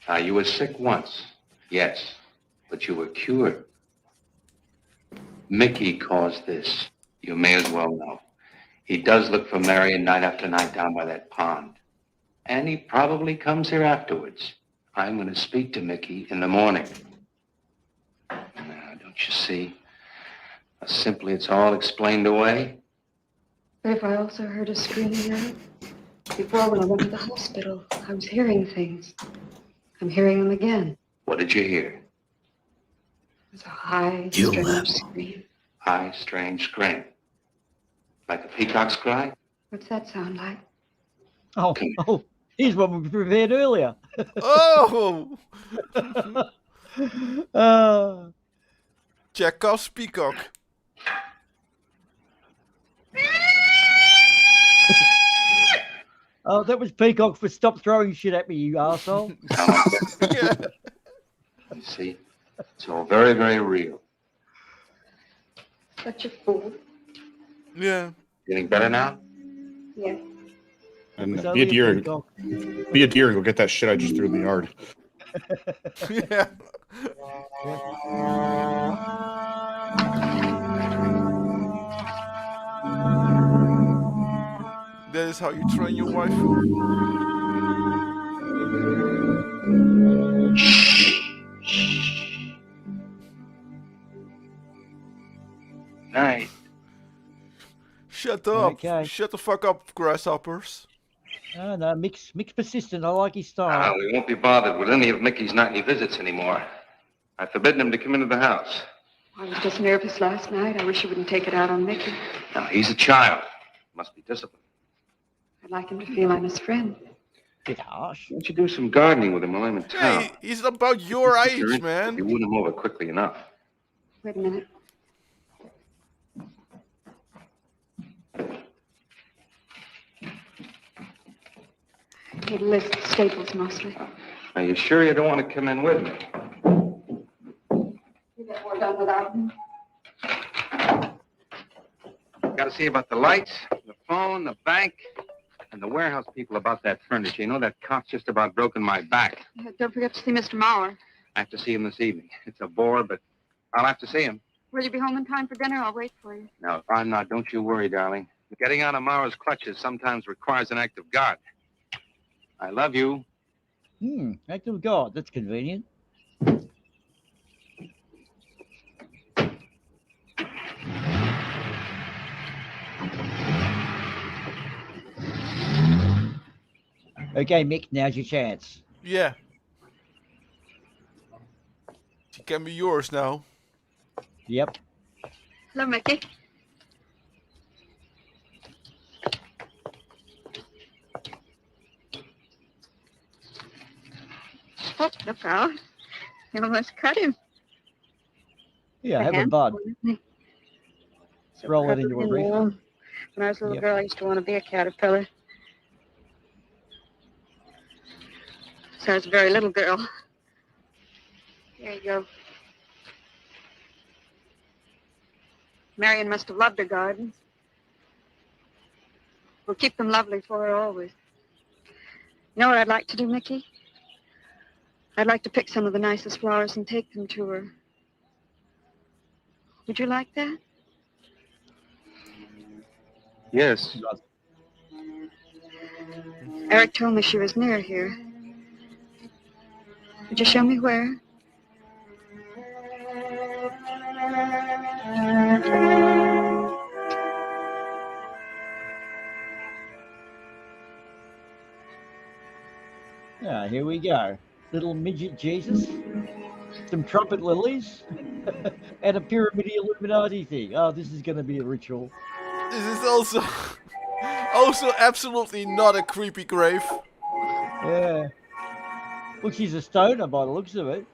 Now, you were sick once, yes, but you were cured. Mickey caused this. You may as well know. He does look for Marion night after night down by that pond. And he probably comes here afterwards. I'm going to speak to Mickey in the morning. Now, don't you see? How simply it's all explained away. But if I also heard a screaming, Eric, before when I went to the hospital, I was hearing things. I'm hearing them again. What did you hear? It was a high, strange scream. High, strange scream. Like a peacock's cry? What's that sound like? Oh, here's what we prepared earlier. Oh! Chekhov's peacock. Oh, that was Peacock for stop throwing shit at me, you arsehole. You see? It's all very, very real. Such a fool. Yeah. Feeling better now? Yeah. And be a deer and go get that shit I just threw in the yard. Yeah. That is how you train your wife. Night. Shut up. Okay. Shut the fuck up, grasshoppers. Oh, no, Mick's persistent. I like his style. We won't be bothered with any of Mickey's nightly visits anymore. I've forbidden him to come into the house. I was just nervous last night. I wish you wouldn't take it out on Mickey. No, he's a child. Must be disciplined. I'd like him to feel I'm his friend. Bit harsh. Why don't you do some gardening with him while I'm in town? Hey, he's about your If you're age, interested, man. You wouldn't move it quickly enough. Wait a minute. I need a list of staples mostly. Are you sure you don't want to come in with me? You get more done without me. Got to see about the lights, the phone, the bank, and the warehouse people about that furniture. You know, that cop's just about broken my back. Don't forget to see Mr. Mauer. I have to see him this evening. It's a bore, but I'll have to see him. Will you be home in time for dinner? I'll wait for you. No, if I'm not, don't you worry, darling. Getting out of Mauer's clutches sometimes requires an act of God. I love you. Act of God. That's convenient. Okay, Mick, now's your chance. Yeah. She can be yours now. Yep. Hello, Mickey. Oh, look out. You almost cut him. Yeah, A have a handful, bud. isn't he? So Roll it perfectly into a brief. warm. When I was a little Yep. girl, I used to want to be a caterpillar. So I was a very little girl. Here you go. Marion must have loved her gardens. We'll keep them lovely for her always. You know what I'd like to do, Mickey? I'd like to pick some of the nicest flowers and take them to her. Would you like that? Yes. Eric told me she was near here. Would you show me where? Ah, here we go. Little midget Jesus, some trumpet lilies, and a pyramid Illuminati thing. Oh, this is going to be a ritual. This is also absolutely not a creepy grave. Yeah. Well, she's a stoner by the looks of it.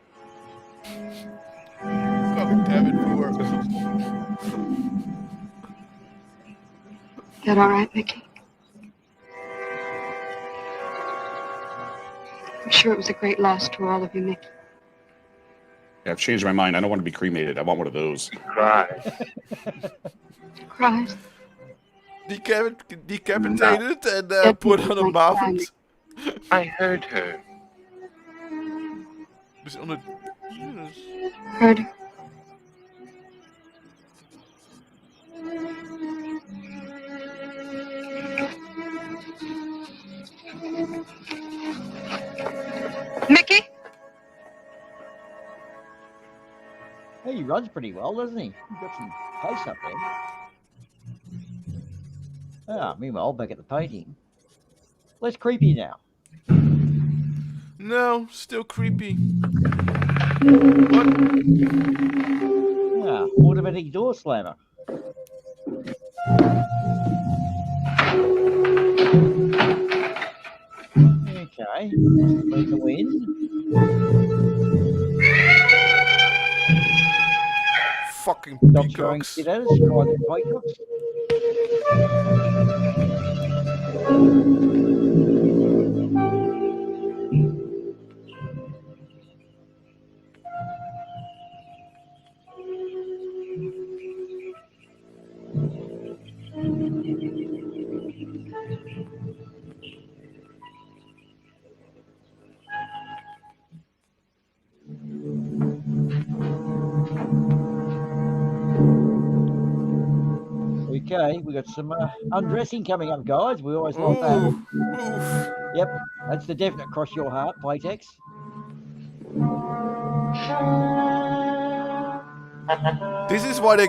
God damn it, poor. That all right, Mickey? I'm sure it was a great loss to all of you, Mickey. Yeah, I've changed my mind. I don't want to be cremated. I want one of those. Cry. Cries. Decapitated and put on a mound. I heard her. Dus on a... Yes. Heard her. Mickey? Hey, he runs pretty well, doesn't he? He's got some pace up there. Ah, meanwhile, back at the painting. Less creepy now. No, still creepy. What? Ah, automatic door slammer. Okay, let the wind. Fucking Stop showing peacocks. shit at us, cry the peacocks. Okay, we got some undressing coming up, guys. We always like that. Oof. Yep, that's the definite cross your heart, Playtex. This is why they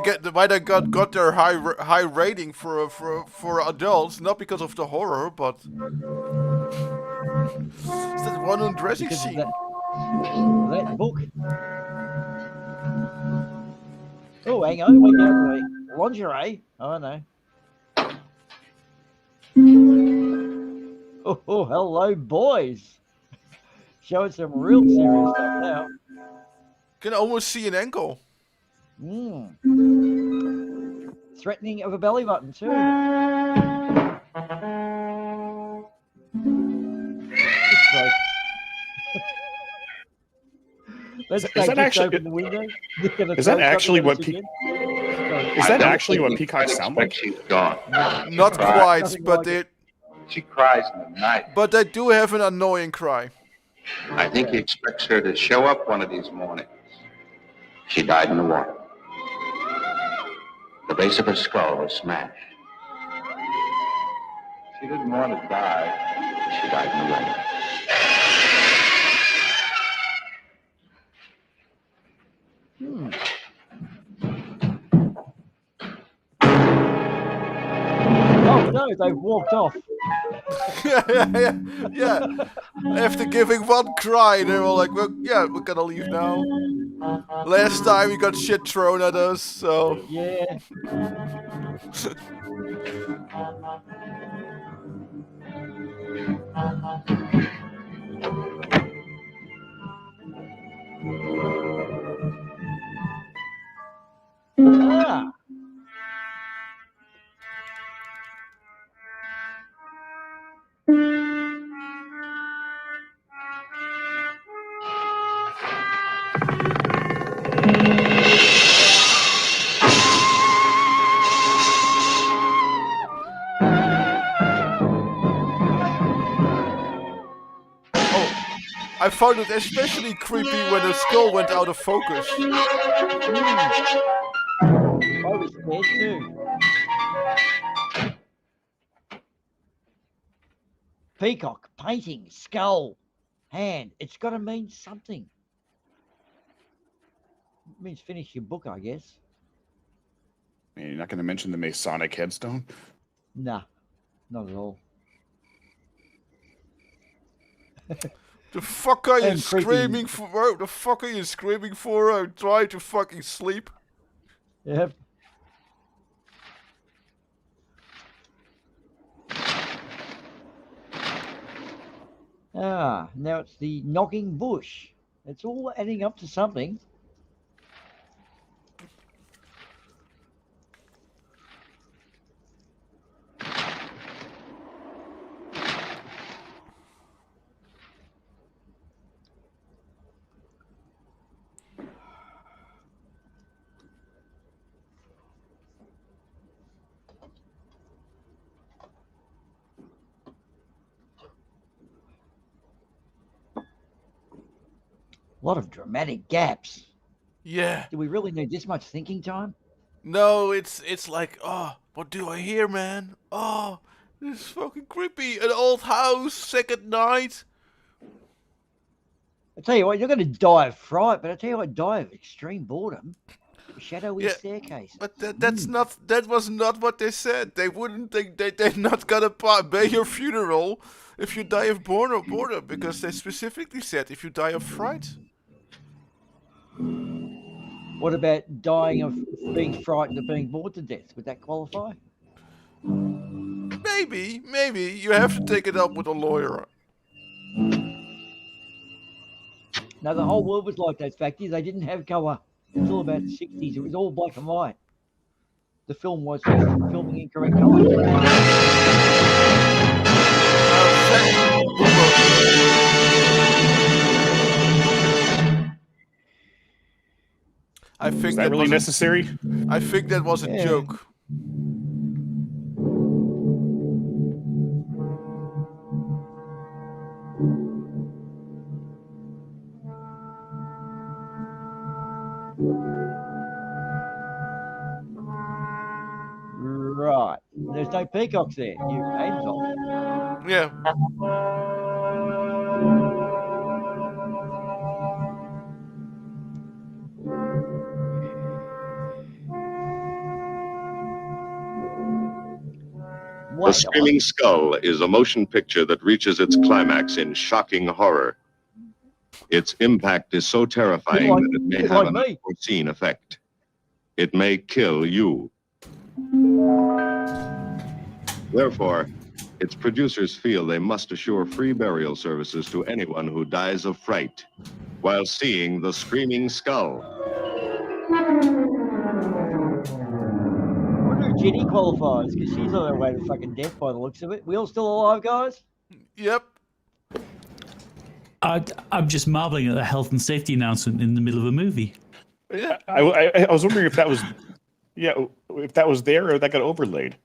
got their high rating for adults, not because of the horror, but it's that one undressing Because of scene. that book. Oh, hang on. Wait down the lingerie. Oh, no. Oh, hello, boys. Showing some real serious stuff now. Can almost see an ankle. Threatening of a belly button, too. Let's Is that actually? open the window. Is that actually what? Is that actually what think peacocks sound like? She's gone. Not quite, Nothing but like they She cries in the night. but they do have an annoying cry. I think he expects her to show up one of these mornings. She died in the water. The base of her skull was smashed. She didn't want to die. She died in the water. Oh no, they've walked off. yeah. After giving one cry, they were like, well, yeah, we're gonna leave now. Last time we got shit thrown at us, so. Yeah. Ah. I found it especially creepy when the skull went out of focus. I was scared too. Peacock, painting, skull, hand. It's got to mean something. It means finish your book, I guess. You're not going to mention the Masonic headstone? Nah, not at all. The fuck are you And creepy. screaming for? The fuck are you screaming for? I'm trying to fucking sleep. Yep. Ah, now it's the knocking bush. It's all adding up to something. A lot of dramatic gaps. Yeah. Do we really need this much thinking time? No, it's like, oh, what do I hear, man? Oh, this is fucking creepy. An old house, second night. I tell you what, you're going to die of fright, but I tell you what, die of extreme boredom. Shadowy Yeah, staircase. But that was not what they said. They wouldn't think they're not gonna pay your funeral if you die of boredom, because they specifically said if you die of fright. What about dying of being frightened of being bored to death? Would that qualify? Maybe you have to take it up with a lawyer. No, the whole world was like those factories. They didn't have colour until about the 60s. It was all black and white. The film was just filming in correct colour. I think Is that really was necessary? I think that was a Yeah. joke. Right. There's no peacocks there. You aims off. Yeah. The Screaming Skull is a motion picture that reaches its climax in shocking horror. Its impact is so terrifying that it may have an unforeseen effect. It may kill you. Therefore, its producers feel they must assure free burial services to anyone who dies of fright while seeing the Screaming Skull. I wonder if Jenny qualifies, because she's on her way to fucking death by the looks of it. We all still alive, guys? Yep. I'm just marveling at the health and safety announcement in the middle of a movie. Yeah. I was wondering if that was, if that was there or that got overlaid.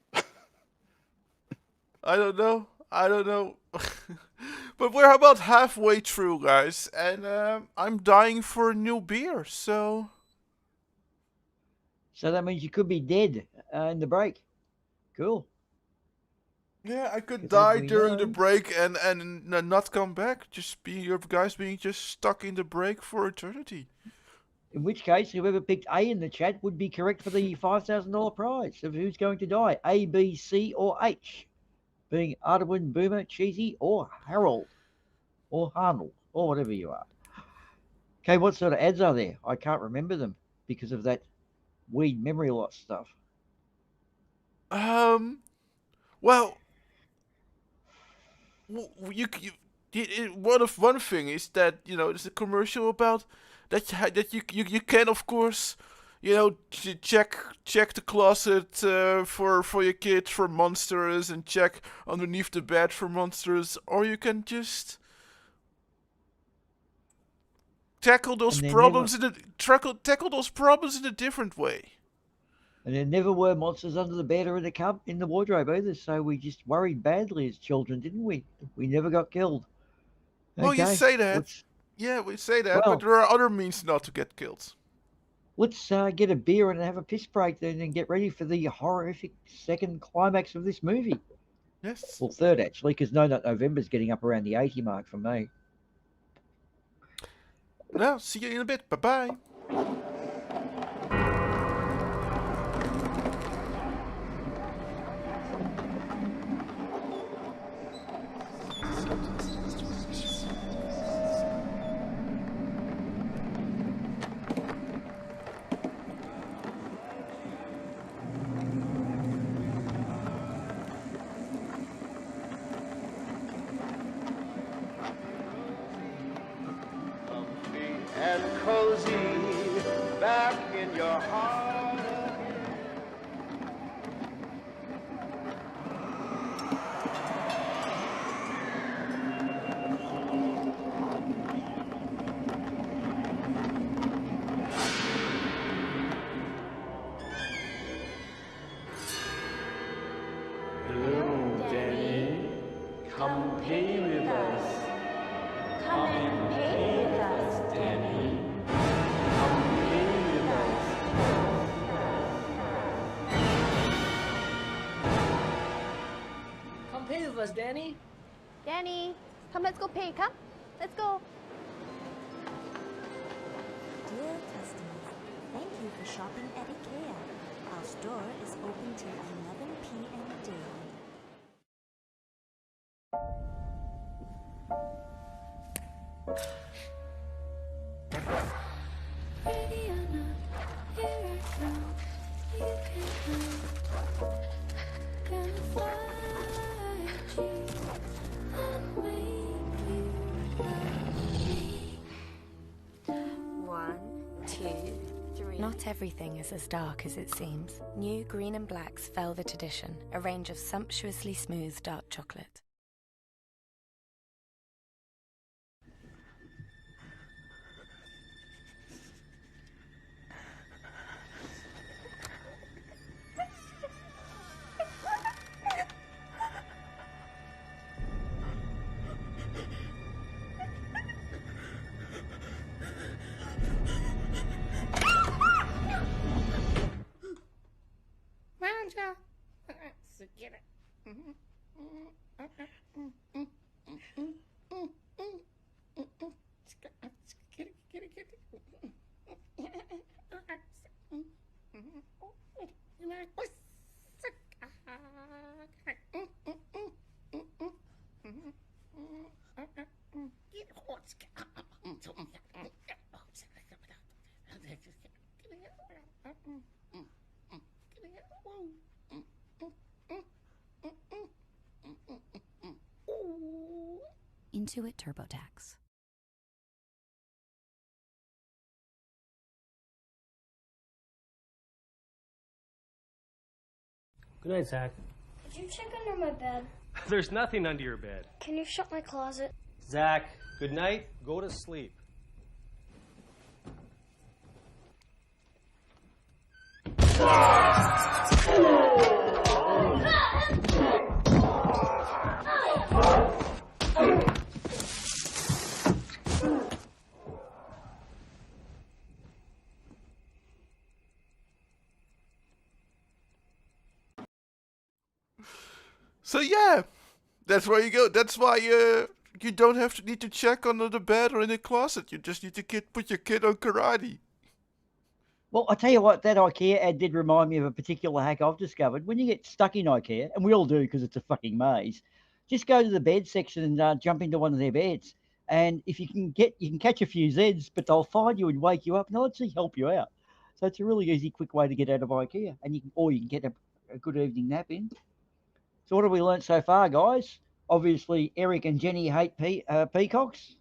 I don't know. But we're about halfway through, guys, and I'm dying for a new beer, so... So that means you could be dead in the break. Cool. Yeah, I could If die everybody during the knows. break and not come back. Just be your guys being just stuck in the break for eternity. In which case, whoever picked A in the chat would be correct for the $5,000 prize of who's going to die, A, B, C, or H, being Arduin, Boomer, Cheesy, or Harold, or Arnold, or whatever you are. Okay, what sort of ads are there? I can't remember them because of that weed memory loss stuff. Well, one thing is that there's a commercial about that you can of course check the closet for your kids for monsters and check underneath the bed for monsters, or you can just tackle those problems tackle those problems in a different way. And there never were monsters under the bed or in the wardrobe either, so we just worried badly as children, didn't we? We never got killed. Well, you Okay, say that. Yeah, we say that, Well- but there are other means not to get killed. Let's get a beer and have a piss break then and get ready for the horrific second climax of this movie. Yes. Well, third actually, because No Nut November's getting up around the 80 mark for me. Well, see you in a bit. Bye-bye. And cozy back in your heart. Hello, Danny. Come pay with us. Come and pay with us, Danny. Come pay with us. Come pay with us, Danny. Danny, come, let's go pay. Come, let's go. Dear customers, thank you for shopping at IKEA. Our store is open till 11 p.m. daily. Ready or not, here I go. You can know. Gonna find you and make you love me. 1, 2, 3. Not everything is as dark as it seems. New Green and Black's Velvet Edition, a range of sumptuously smooth dark chocolate. Get it. Intuit TurboTax. Good night, Zach. Could you check under my bed? There's nothing under your bed. Can you shut my closet? Zach, good night. Go to sleep. So yeah, that's where you go. That's why you don't need to check under the bed or in the closet. You just need to put your kid on karate. Well, I tell you what, that IKEA ad did remind me of a particular hack I've discovered. When you get stuck in IKEA, and we all do because it's a fucking maze, just go to the bed section and jump into one of their beds. And if you can catch a few Zeds, but they'll find you and wake you up and they'll actually help you out. So it's a really easy, quick way to get out of IKEA, and you can get a good evening nap in. So what have we learnt so far, guys? Obviously, Eric and Jenny hate peacocks.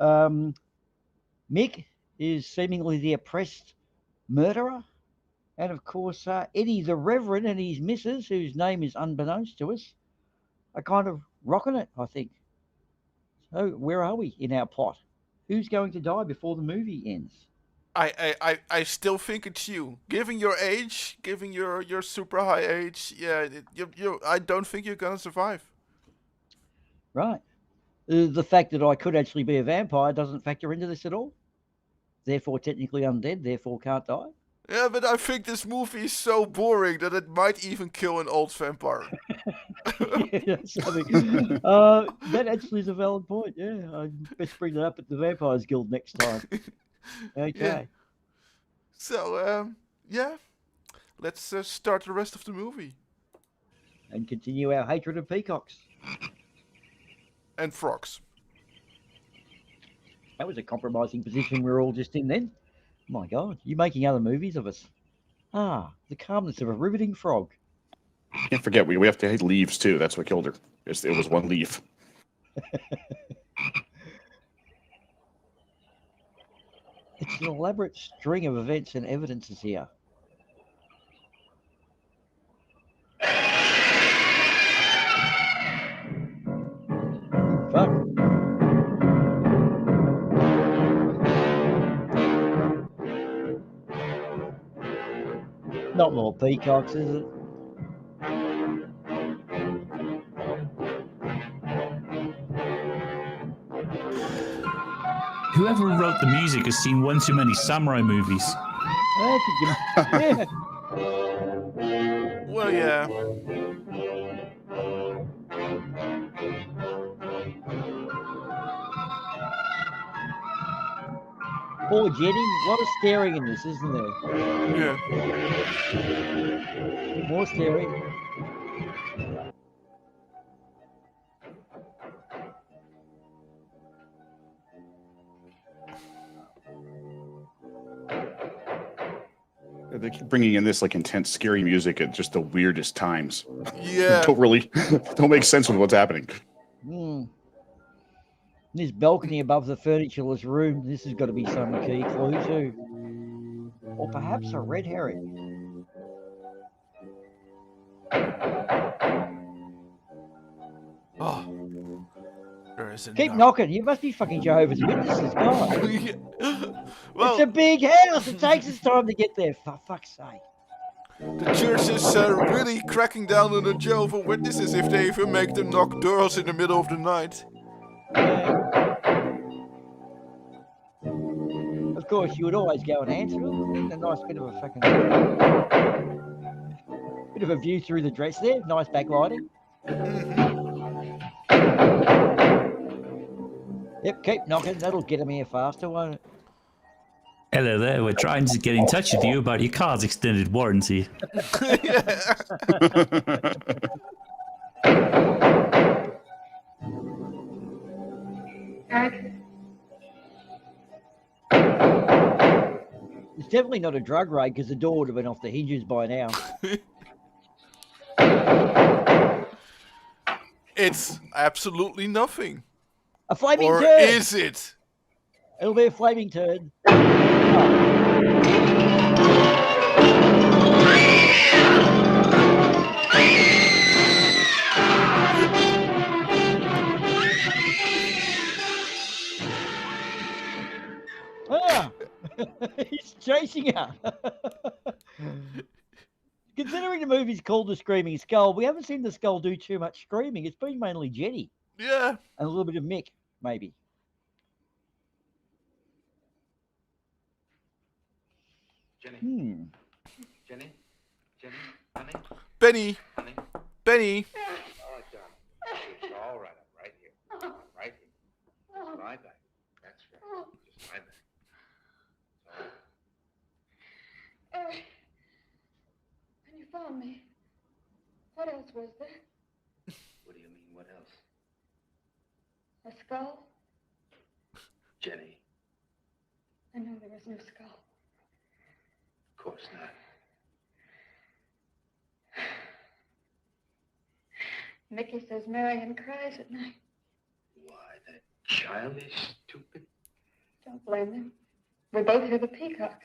Mick is seemingly the oppressed murderer. And, of course, Eddie the Reverend and his missus, whose name is unbeknownst to us, are kind of rocking it, I think. So where are we in our plot? Who's going to die before the movie ends? I still think it's you. Given your age, given your super high age, yeah, I don't think you're gonna survive. Right. The fact that I could actually be a vampire doesn't factor into this at all. Therefore, technically undead, therefore can't die. Yeah, but I think this movie is so boring that it might even kill an old vampire. Yeah, that actually is a valid point. Yeah, I best bring that up at the Vampires Guild next time. Okay. Yeah. So, yeah, let's start the rest of the movie. And continue our hatred of peacocks. And frogs. That was a compromising position we were all just in then. My God, you making other movies of us. The calmness of a riveting frog. Can't forget, we have to hate leaves too. That's what killed her. It was one leaf. It's an elaborate string of events and evidences here. Fuck. Not more peacocks, is it? Whoever wrote the music has seen one too many samurai movies. Yeah. Well, yeah. Poor Jenny, a lot of staring in this, isn't there? Yeah. More staring. They keep bringing in this like intense, scary music at just the weirdest times. Yeah. don't make sense with what's happening. This balcony above the furniture's room, this has got to be some key clue too. Or perhaps a red herring. Oh. There is Keep knocking. You must be fucking Jehovah's Witnesses, God. Well, it's a big house. It takes us time to get there, for fuck's sake. The church is really cracking down on the Jehovah's Witnesses if they even make them knock doors in the middle of the night. Of course, you would always go and answer them. A nice bit of a fucking... bit of a view through the dress there. Nice backlighting. Yep, keep knocking. That'll get them here faster, won't it? Hello there, we're trying to get in touch with you about your car's extended warranty. It's definitely not a drug raid because the door would have been off the hinges by now. It's absolutely nothing. A flaming Or turd. is it? It'll be a flaming turd. Ah, he's chasing her. Considering the movie's called The Screaming Skull, we haven't seen the skull do too much screaming. It's been mainly Jenny. Yeah. And a little bit of Mick, maybe. Jenny. Jenny? Jenny? Honey? Benny. Honey? Benny. Oh, darling. It's all right. I'm right here. I'm right here. Just lie back. That's right. Just lie back. It's all right. Eric, when you found me, what else was there? What do you mean, what else? A skull? Jenny, I know there was no skull. of course not. Mickey says Marion cries at night. Why, that child is stupid. Don't blame them. We both hear the peacocks.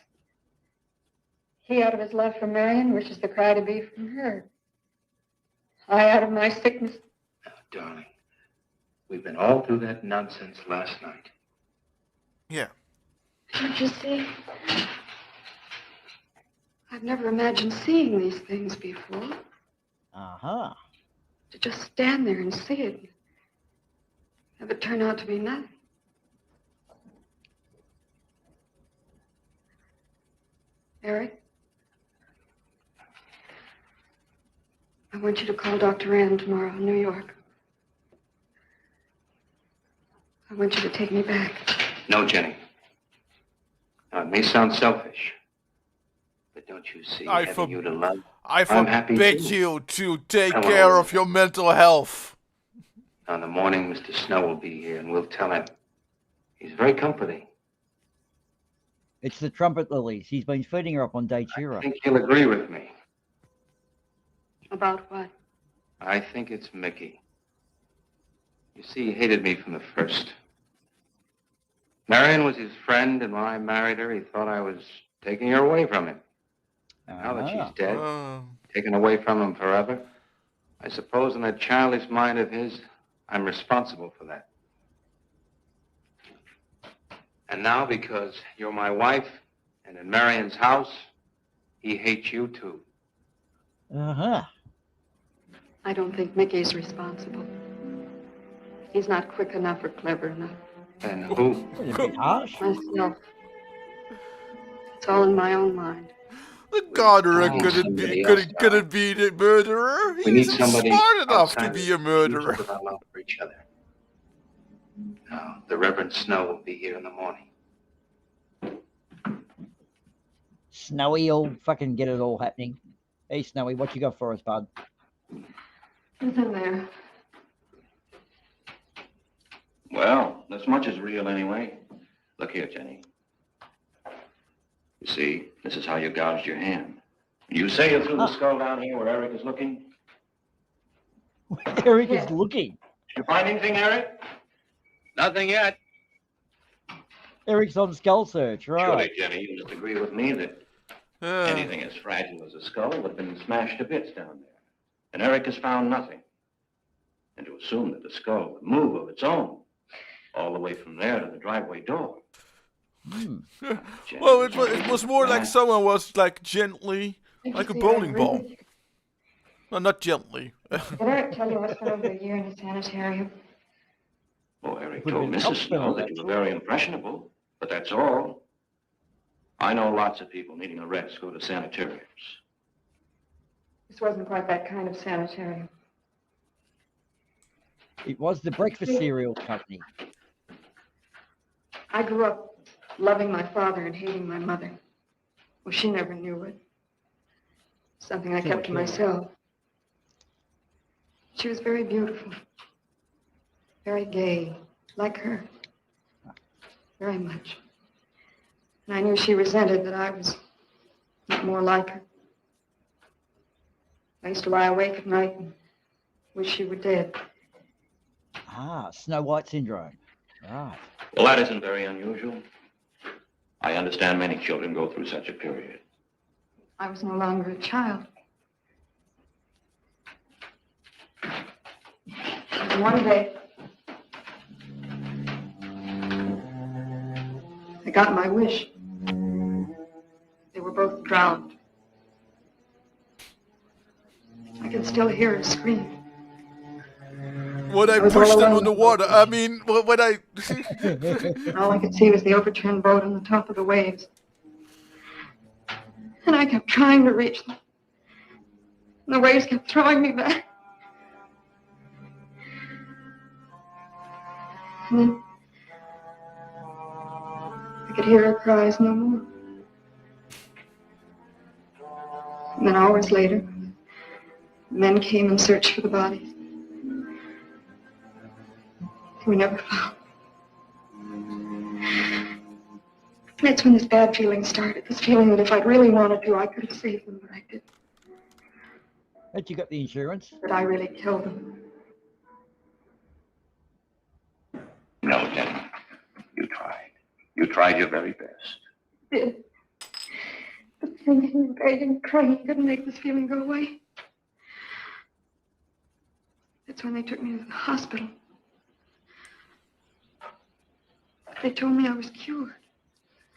He out of his love for Marion wishes the cry to be from her. I out of my sickness. Now, darling, we've been all through that nonsense last night. Yeah. Don't you see? I've never imagined seeing these things before. Uh-huh. To just stand there and see it. Have it turn out to be nothing. Eric? I want you to call Dr. Rand tomorrow in New York. I want you to take me back. No, Jenny. Now, it may sound selfish, but don't you see, having you to love, I I'm happy forbid too. you to take I care will. of your mental health. On the morning, Mr. Snow will be here, and we'll tell him. He's very comforting. It's the trumpet lilies. He's been feeding her up on Datura. I think he'll agree with me. About what? I think it's Mickey. You see, he hated me from the first. Marion was his friend, and when I married her, he thought I was taking her away from him. Now that she's dead, taken away from him forever, I suppose in that childish mind of his, I'm responsible for that. And now, because you're my wife, and in Marion's house, he hates you too. Uh-huh. I don't think Mickey's responsible. He's not quick enough or clever enough. And who? Myself. It's all in my own mind. The Goddard Oh, couldn't somebody be else, couldn't be the murderer. We need He's somebody smart enough to outside be a of murderer. with our love for each other. Now, the Reverend Snow will be here in the morning. Snowy will fucking get it all happening. Hey, Snowy, what you got for us, bud? Who's in there? Well, this much is real anyway. Look here, Jenny. You see, this is how you gouged your hand. You say you threw the skull down here where Eric is looking? Eric is looking. Did you find anything, Eric? Nothing yet. Eric's on skull search, right? Surely, Jenny, you must agree with me that anything as fragile as a skull would have been smashed to bits down there. And Eric has found nothing. And to assume that the skull would move of its own, all the way from there to the driveway door. Well, it was more like someone was like gently, like a bowling ball. No, not gently. Did Eric tell you I spent over a year in a sanitarium? Oh, Eric told Mrs. Snow that you were very impressionable, but that's all. I know lots of people needing a rest go to sanitariums. This wasn't quite that kind of sanitarium. It was the breakfast cereal company. I grew up loving my father and hating my mother. Well, she never knew it. Something I kept to myself. She was very beautiful. Very gay, like her. Very much. And I knew she resented that I was not more like her. I used to lie awake at night and wish she were dead. Ah, Snow White syndrome. Right. Well, that isn't very unusual. I understand many children go through such a period. I was no longer a child. And one day, I got my wish. They were both drowned. I can still hear her scream. When I I was pushed all them alone. underwater, I mean, when I... All I could see was the overturned boat on the top of the waves. And I kept trying to reach them. And the waves kept throwing me back. And then I could hear her cries no more. And then hours later, men came and searched for the bodies. We never found. That's when this bad feeling started. This feeling that if I'd really wanted to, I could have saved them, but I didn't. But you got the insurance? That I really killed them. No, Jenny. You tried. You tried your very best. Did. But thinking and begging and crying couldn't make this feeling go away. That's when they took me to the hospital. They told me I was cured.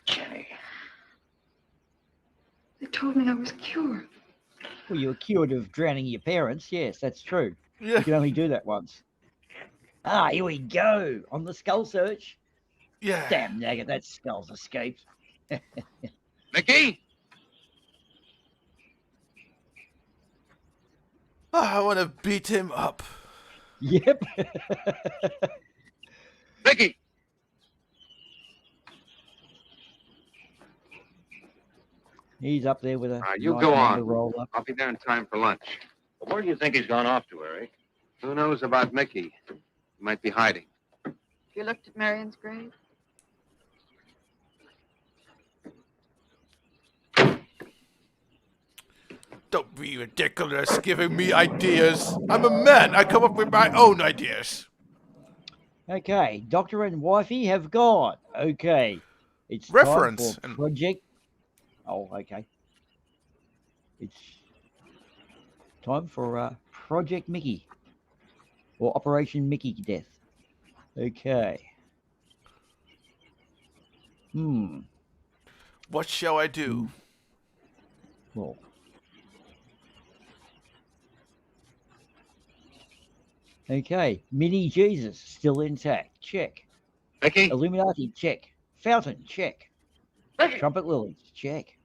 Jenny. They told me I was cured. Well, you were cured of drowning your parents. Yes, that's true. Yeah. You can only do that once. Ah, here we go. On the skull search. Yeah. Damn nugget, that skull's escaped. Mickey? Oh, I want to beat him up. Yep. Mickey! He's up there with a You nice go number on. roll up. I'll be there in time for lunch. Well, where do you think he's gone off to, Eric? Who knows about Mickey? He might be hiding. You looked at Marion's grave? Don't be ridiculous giving me ideas. I'm a man. I come up with my own ideas. Okay, Doctor and Wifey have gone. Okay. It's Reference. time for Project. Oh, okay. It's time for Project Mickey. Or Operation Mickey Death. Okay. What shall I do? Well. Okay. Mini Jesus still intact. Check. Mickey? Illuminati. Check. Fountain. Check. Mickey? Trumpet Lilies. Check.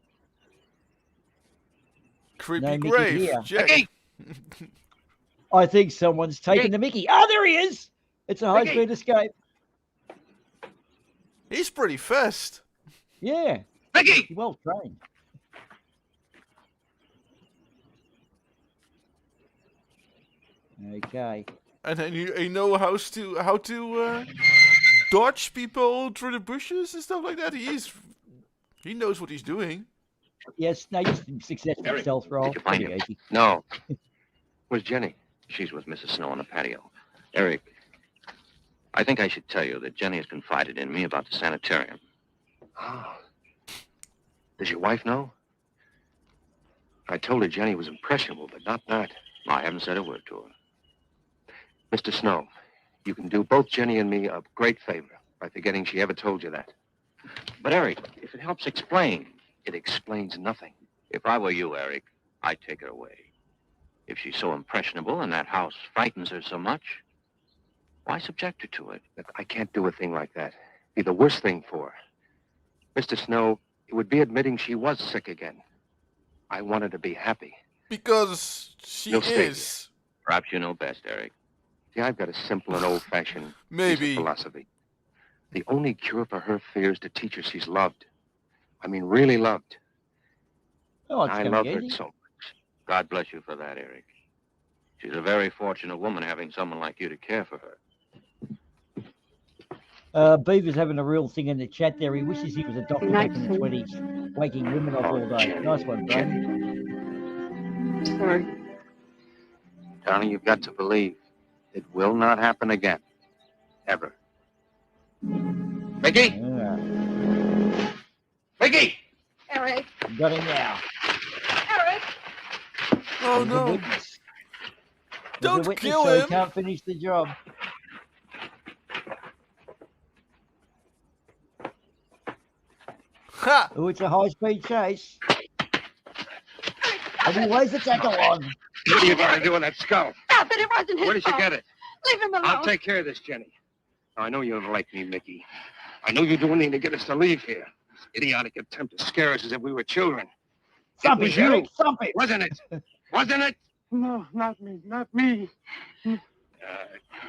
Creepy No Mickey grave. here. Check. I think someone's taken the Mickey. Oh, there he is! It's a Mickey. high-speed escape. He's pretty fast. Yeah. Mickey! Well trained. Okay. And then you know how to dodge people through the bushes and stuff like that. He knows what he's doing. Yes, no, just successful Eric, stealth roll. did you find Pretty him? easy. No. Where's Jenny? She's with Mrs. Snow on the patio. Eric, I think I should tell you that Jenny has confided in me about the sanitarium. Does your wife know? I told her Jenny was impressionable, but not that. I haven't said a word to her. Mr. Snow, you can do both Jenny and me a great favor by forgetting she ever told you that. But, Eric, if it helps explain, it explains nothing. If I were you, Eric, I'd take her away. If she's so impressionable and that house frightens her so much, why subject her to it? Look, I can't do a thing like that. It'd be the worst thing for her. Mr. Snow, it would be admitting she was sick again. I want her to be happy. Because she You'll stay is. Perhaps you know best, Eric. See, I've got a simple and old-fashioned Maybe. philosophy. The only cure for her fear is to teach her she's loved. I mean, really loved. Oh, it's I coming love her easy. so much. God bless you for that, Eric. She's a very fortunate woman having someone like you to care for her. Beaver's having a real thing in the chat there. He wishes he was a doctor back in the 20s, waking women up all day. Nice one, Brandon. Sorry. Darling, you've got to believe it will not happen again. Ever. Mickey? Yeah. Mickey! Eric. Got him now. Eric. Oh He's a no! witness. He's a Don't witness, kill so he him! can't finish the job. Ha! Oh, it's a high-speed chase. And he weighs the tackle on. What are you going to do with that skull? Stop it. It wasn't his Where did you fault. get it? Leave him alone. I'll take care of this, Jenny. I know you don't like me, Mickey. I know you do anything to get us to leave here. This idiotic attempt to scare us as if we were children. Stop It was it, you! you. Stop it! Wasn't it? Wasn't it? No, not me. Not me.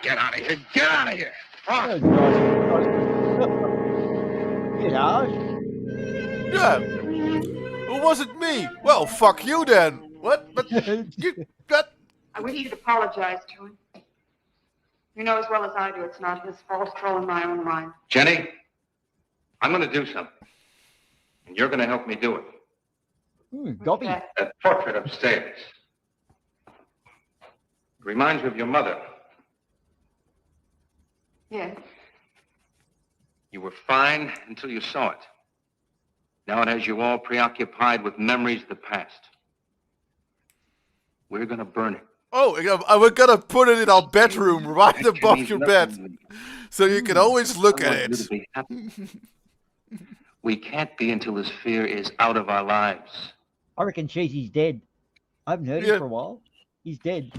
Get out of here. Get out of here. Oh, you know. Yeah. It wasn't me. Well, fuck you then. What? But you got. I wish you'd apologize to him. You know as well as I do it's not his fault. It's all in my own mind. Jenny, I'm going to do something. And you're going to help me do it. Gobby. That portrait upstairs. It reminds me of your mother. Yes. You were fine until you saw it. Now it has you all preoccupied with memories of the past. We're going to burn it. Oh, we're gonna put it in our bedroom right above your bed. So you can always look at it. We can't be until this fear is out of our lives. I reckon Cheesy's dead. I haven't heard him for a while. He's dead.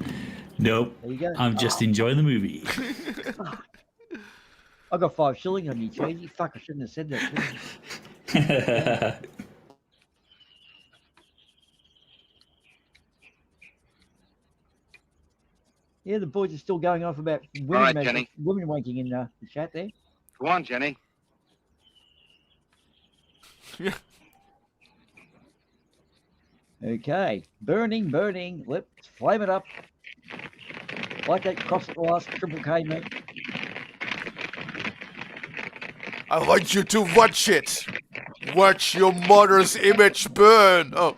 Nope. There you go. I'm just enjoying the movie. I got 5 shillings on you, Cheesy. Fuck, I shouldn't have said that. Yeah, the boys are still going off about women, right, Jenny. women wanking in the chat there. Go on, Jenny. Yeah. Okay, burning, burning. Let's flame it up. Like that cross at the last Triple K, mate. I want you to watch it. Watch your mother's image burn. Oh.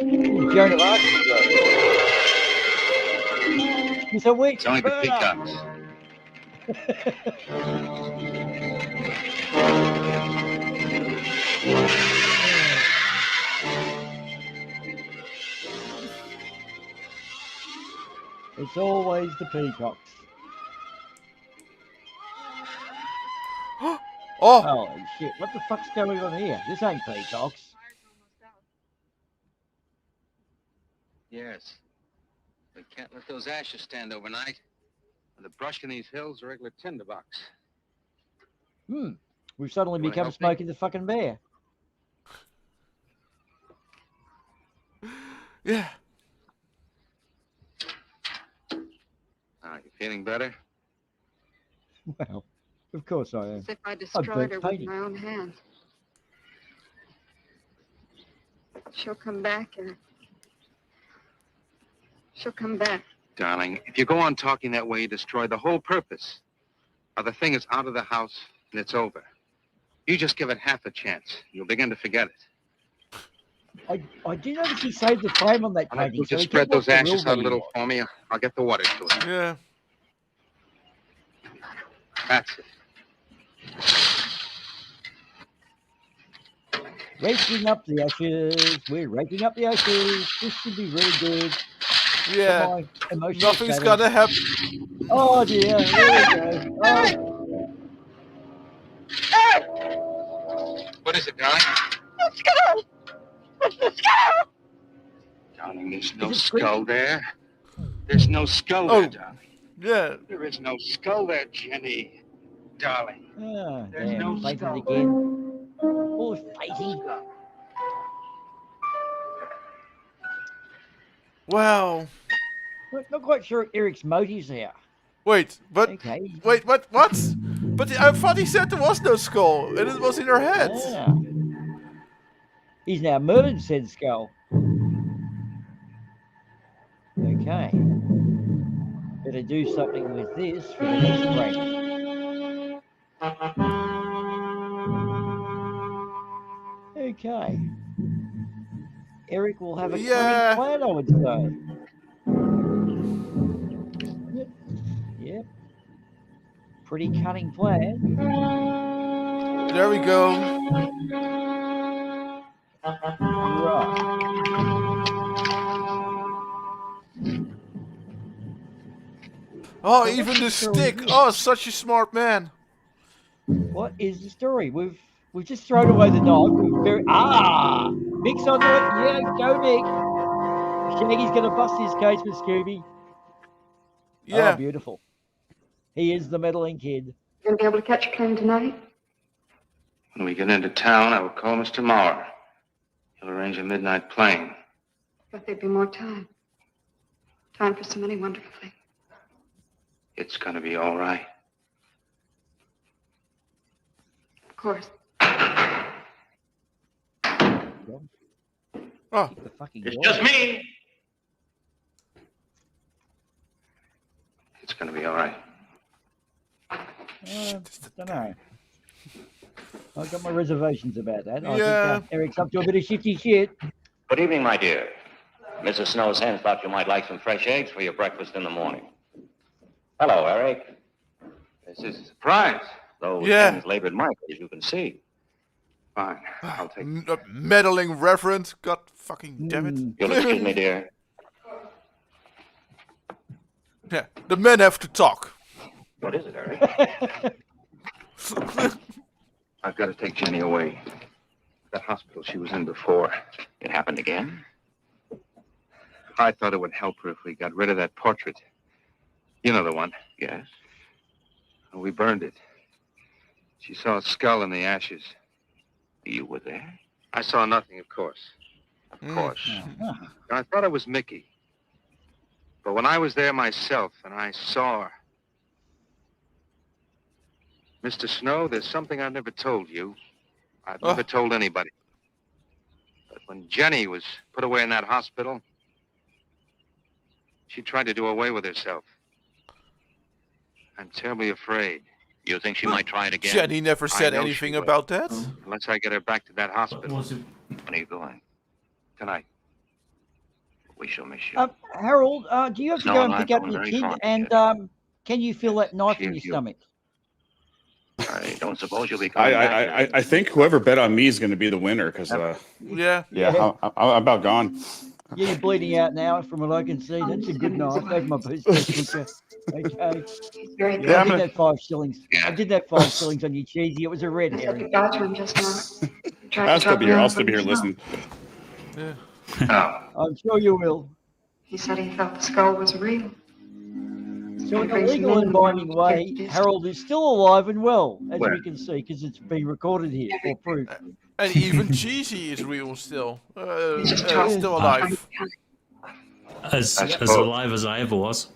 Joan of Arc. It's a week. It's only the burn up. peacocks. It's always the peacocks. Oh! Holy shit, what the fuck's going on here? This ain't peacocks. Yes. We can't let those ashes stand overnight. The brush in these hills are regular tinderbox. We've suddenly You wanna become help me? Smokey the fucking Bear. Yeah. You feeling better? Well, of course I am. As if I I've destroyed burnt her with painting. my own hands. She'll come back and she'll come back. Darling, if you go on talking that way, you destroy the whole purpose. Now, the thing is out of the house, and it's over. You just give it half a chance. You'll begin to forget it. I do notice he saved the frame on that All right, painting. you so just he spread kept those what the real ashes out a value little was. for me. I'll get the water to it. Yeah. That's it. Raking up the ashes. We're raking up the ashes. This should be really good. Yeah. For my emotional Nothing's status. gonna happen. Oh dear. There we go. Oh. What is it, darling? The skull! It's the skull! Darling, there's no skull there. There's no skull Oh. there, darling. Yeah. There is no skull there, Jenny. Darling. Ah, There's damn, no fainted skull. again. Poor Fatey. Wow. Not quite sure Eric's motives here. Wait, but Okay. wait, what? But I thought he said there was no skull, and it was in her head. Ah. He's now murdered said skull. Okay. Better do something with this for the next break. Okay. Eric will have a cunning plan, I would say. Yep. Pretty cunning plan. There we go. Oh, even the stick. Oh, such a smart man. What is the story? We've just thrown away the knife. Mick's on it. Yeah, go Mick. Shaggy's going to bust his case with Scooby. Yeah. Oh, beautiful. He is the meddling kid. You going to be able to catch a plane tonight? When we get into town, I will call Mr. Maurer. He'll arrange a midnight plane. Thought there'd be more time. Time for so many wonderful things. It's going to be all right. Of course. Oh, it's just me. It's going to be all right. Don't know. I've got my reservations about that. I Yeah. think Eric's up to a bit of shifty shit. Good evening, my dear. Mrs. Snow's hens thought you might like some fresh eggs for your breakfast in the morning. Hello, Eric. This is a surprise. Those Yeah. hens labored mightily, as you can see. Fine. I'll take it. Meddling reverend. God fucking damn it. You'll excuse me, dear. Yeah, the men have to talk. What is it, Eric? I've got to take Jenny away. That hospital she was in before. It happened again? I thought it would help her if we got rid of that portrait. You know the one. Yes. We burned it. She saw a skull in the ashes. You were there? I saw nothing, of course. Of course. I thought it was Mickey. But when I was there myself and I saw her... Mr. Snow, there's something I've never told you. I've never told anybody. But when Jenny was put away in that hospital, she tried to do away with herself. I'm terribly afraid. You think she might try it again? Jenny never said I know anything she will. about that. Unless I get her back to that hospital. When are you going? Tonight. We shall miss you. Harold, do you have to Snow go and and I pick up are your very kid? fond of And can you feel that knife in your stomach? I don't suppose you'll be I, coming back. I, I think whoever bet on me is going to be the winner because, Yeah. I'm about gone. Yeah, you're bleeding out now from what I can see. That's a good knife. That's my picture. Okay. Very good. Yeah, I did that 5 shillings. I did that 5 shillings on you, cheesy. It was a red I herring. got to him just now. Tried to I'll still talk be me here. out I'll of still be it. here listening. I'm sure you will. He said he felt the skull was real. So in a legal and binding way, Harold is still alive and well, as Where? we can see, because it's been recorded here for proof. And even Cheesy is real still. Still alive. As suppose. alive as I ever was.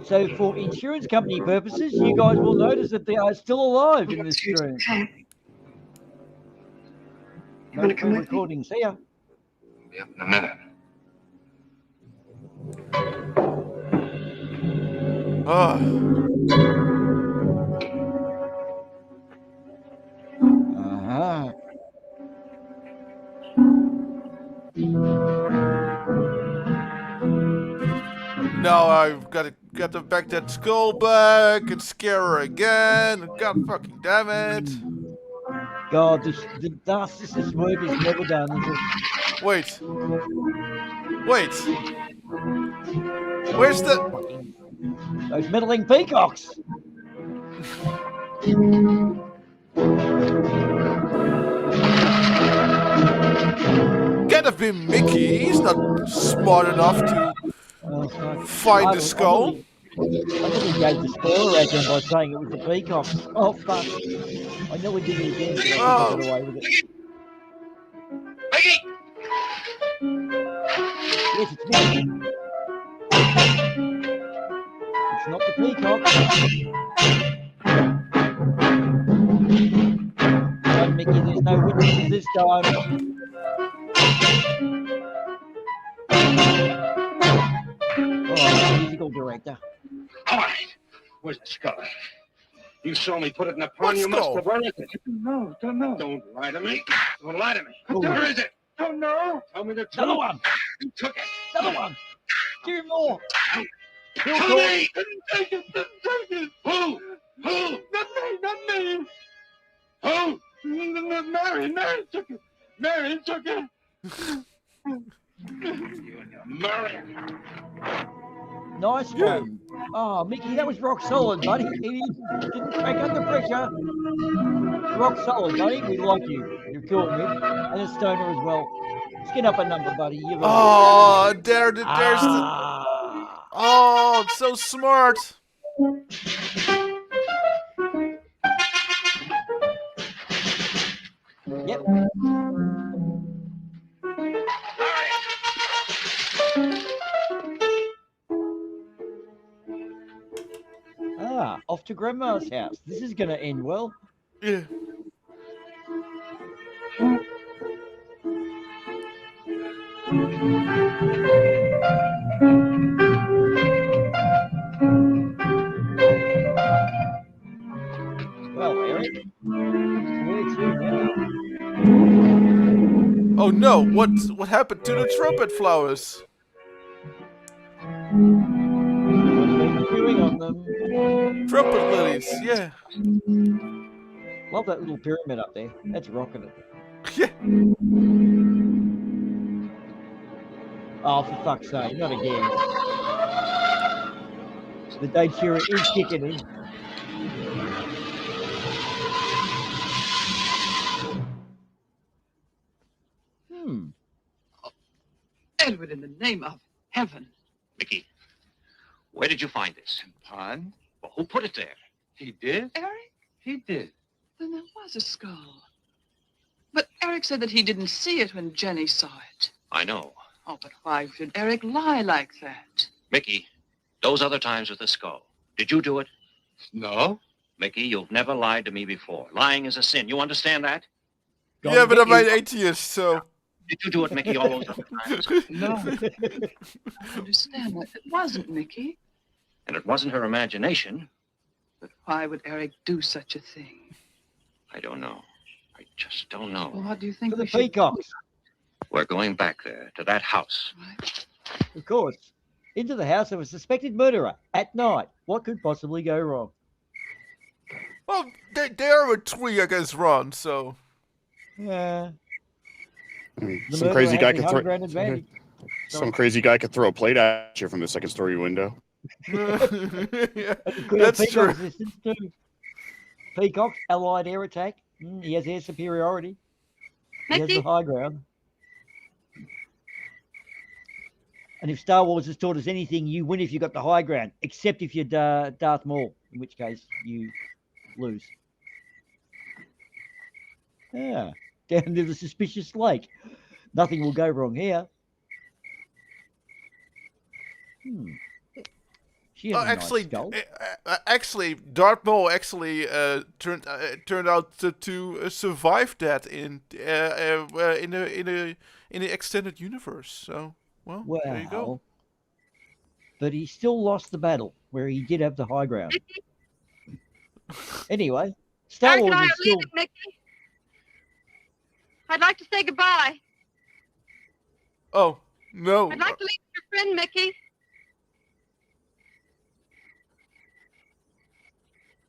So for insurance company purposes, you guys will notice that they are still alive in this room. You want to come with me? Recordings here. Be up in a minute. Oh. Uh-huh. Now I've got to get back that skull back and scare her again. God fucking damn it. God, the nastiest work is never done, is it? Wait. Where's the... Those meddling peacocks. Can't have been Mickey. He's not smart enough to find the skull. I nearly gave the spoiler again by saying it was the peacocks. Oh, fuck. I nearly did it again, but I got away with it. Yes, it's me. It's not the peacock. No, Mickey, there's no witnesses this time. Oh, musical director. All right. Where's the skull? You saw me put it in the pond. What You must skull? have run it. No, don't know. Don't lie to me. Don't lie to me. Where is it? Don't know. Tell me the truth. Another one. You took it. Another one. 2 more. Tell me. Didn't take it. Who? Oh, not me, not me. Oh, Marion took it. Marion took it. Marion. Nice one. Oh, Mickey, that was rock solid, buddy. He didn't crack under pressure. Rock solid, buddy. We like you. You're cool, Mick. And a stoner as well. Let's get up a number, buddy. You've Oh, there's the. Oh, it's so smart. Yep. Off to Grandma's house. This is going to end well. Yeah. Well, Eric, where to now? Oh no! What happened to the trumpet flowers? Chewing on them. Trumpet lilies, yeah. Love that little pyramid up there. That's rocking it. Yeah. Oh, for fuck's sake, not again. The day cheer is kicking in. Edward, in the name of heaven. Mickey, where did you find this? Pond? Well, who put it there? He did? Eric? He did. Then there was a skull. But Eric said that he didn't see it when Jenny saw it. I know. Oh, but why should Eric lie like that? Mickey, those other times with the skull. Did you do it? No. Mickey, you've never lied to me before. Lying is a sin. You understand that? Yeah, but I'm an atheist, so. Did you do it, Mickey, all those other times? No. I understand that. It wasn't Mickey. And it wasn't her imagination. But why would Eric do such a thing? I don't know. I just don't know. Well, what do you think For the we should... peacocks. We're going back there, to that house. Of course. Into the house of a suspected murderer at night. What could possibly go wrong? Well, there were three against Ron, so. Yeah. Some crazy guy could throw. Advantage. Some crazy guy could throw a plate at you from the second story window. Yeah, That's true. Too. Peacocks, allied air attack. He has air superiority. He has the high ground. And if Star Wars has taught us anything, you win if you got the high ground, except if you're Darth Maul, in which case you lose. Yeah, down to the suspicious lake. Nothing will go wrong here. She has a nice skull. Actually, Darth Maul actually turned out to survive that in the extended universe. So. Well, there you go. But he still lost the battle where he did have the high ground. Anyway, Star Wars is still... Mickey? I'd like to say goodbye. Oh, no. I'd like to leave your friend, Mickey.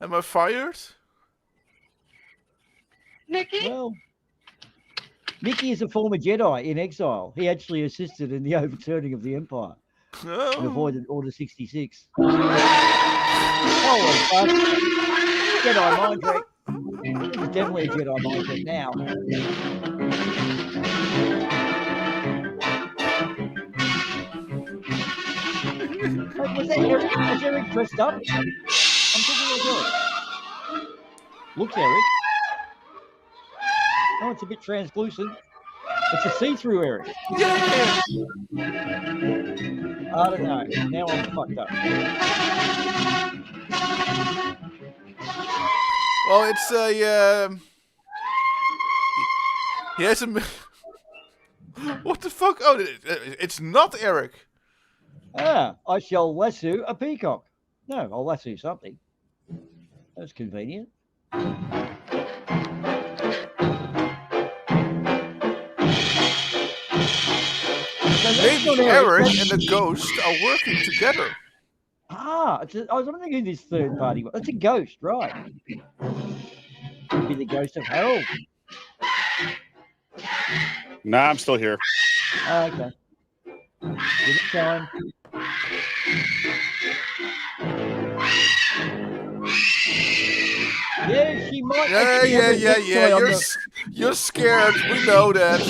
Am I fired? Mickey? Well, Mickey is a former Jedi in exile. He actually assisted in the overturning of the Empire and avoided Order 66. Holy fuck. Jedi mind trick. He's definitely a Jedi mind trick now. Wait, was that Eric? Was Eric dressed up? I'm thinking of Eric. Looks Eric. Oh, it's a bit translucent. It's a see-through Eric. Yeah. I don't know. Now I'm fucked up. Well, it's a. He has a. What the fuck? Oh, it's not Eric. Ah, I shall lasso a peacock. No, I'll lasso something. That's convenient. Maybe Eric and the ghost are working together. I was wondering who this third party was. It's a ghost, right? Could be the ghost of Harold. Nah, I'm still here. Okay. Give it time. Yeah, she might. Yeah. You're scared. We know that.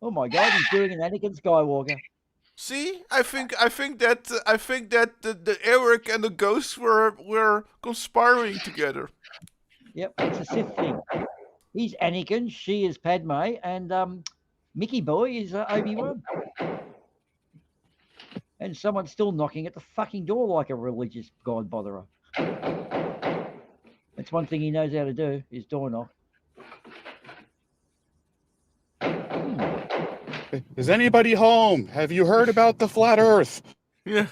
Oh my God, he's doing an Anakin Skywalker. See, I think that the Eric and the ghosts were conspiring together. Yep, it's a Sith thing. He's Anakin, she is Padme, and Mickey Boy is Obi-Wan. And someone's still knocking at the fucking door like a religious god botherer. That's one thing he knows how to do, is door knock. Is anybody home? Have you heard about the flat Earth? Yeah.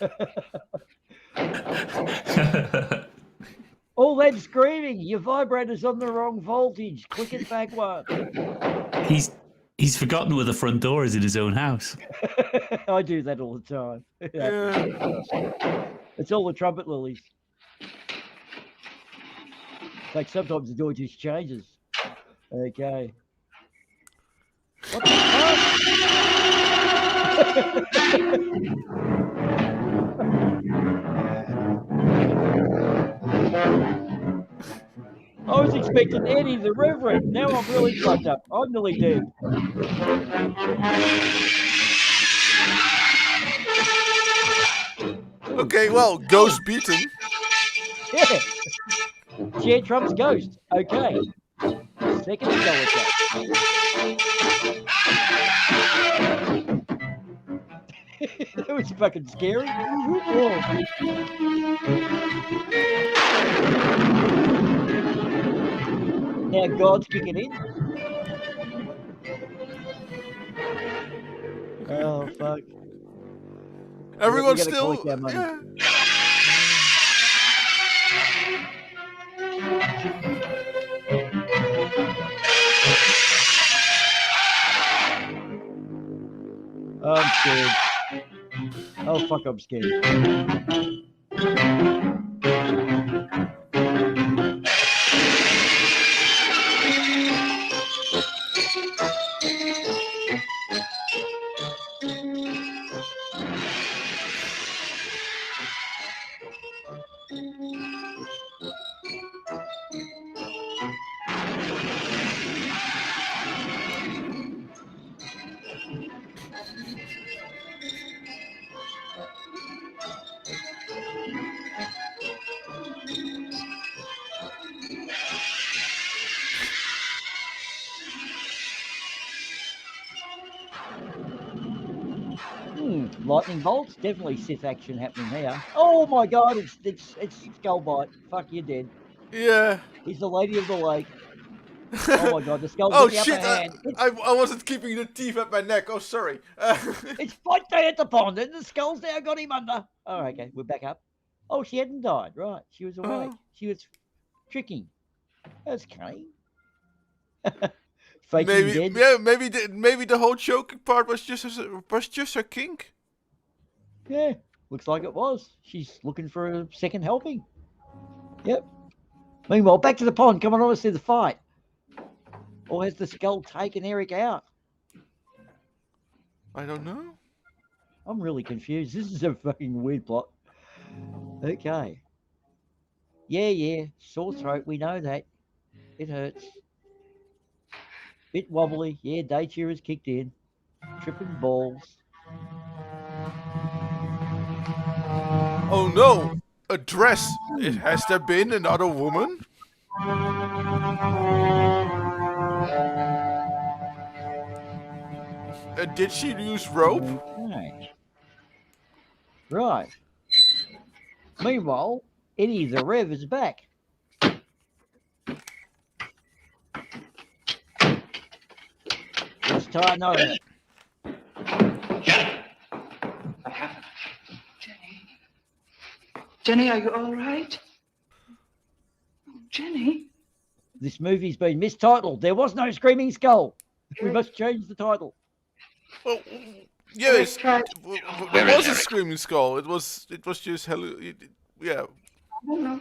All that screaming, your vibrator's on the wrong voltage. Click it back one. He's forgotten where the front door is in his own house. I do that all the time. Yeah. It's all the trumpet lilies. Like sometimes the door just changes. Okay. What the fuck? I was expecting Eddie the Reverend. Now I'm really fucked up. I'm nearly dead. Okay, well, ghost beaten. Yeah. Chair Trump's ghost. Okay. Second skull attack. That was fucking scary. Now God's kicking in. Oh fuck! Everyone's We gotta still. collect our money. Yeah. I'm scared. Oh fuck! I'm scared. Lightning bolts, definitely Sith action happening here. Oh my God, it's Skullbite. Fuck, you're dead. Yeah. He's the lady of the lake. Oh my God, the skull's Oh got the upper shit! hand. I wasn't keeping the teeth at my neck. Oh, sorry. It's fight day at the pond, and the skull's now got him under. Oh, okay, we're back up. Oh, she hadn't died, right? She was awake. She was tricking. That's cunning. Maybe, dead. yeah, maybe the whole choking part was just a kink. Yeah, looks like it was. She's looking for a second helping. Yep. Meanwhile, back to the pond. Come on, let's see the fight. Or has the skull taken Eric out? I don't know. I'm really confused. This is a fucking weird plot. Okay. Yeah. Sore throat. We know that. It hurts. Bit wobbly. Yeah, day cheerers kicked in. Tripping balls. Oh no! A dress. Has there been another woman? Did she use rope? Okay. Right. Meanwhile, Eddie the Rev is back. Let's tie another. Jenny, are you all right? Oh, Jenny. This movie's been mistitled. There was no Screaming Skull. We must change the title. Well, yes, it was a Screaming Skull. It was just hello. Yeah. I don't know.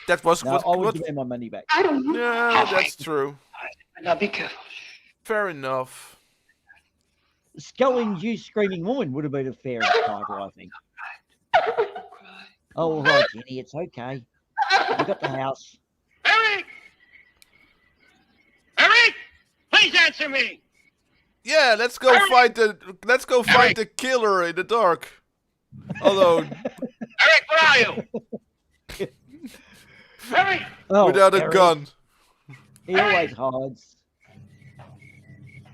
That was No, I would give him my money back. I don't know. Yeah, that's true. Now be careful. Fair enough. Skull-induced Screaming Woman would have been a fair title, I think. Oh, all right, Jenny, it's okay. We got the house. Eric! Eric! Please answer me! Yeah, let's go fight the killer in the dark. Alone. Eric, where are you? Eric! Oh, Without a Eric. gun. He always hides.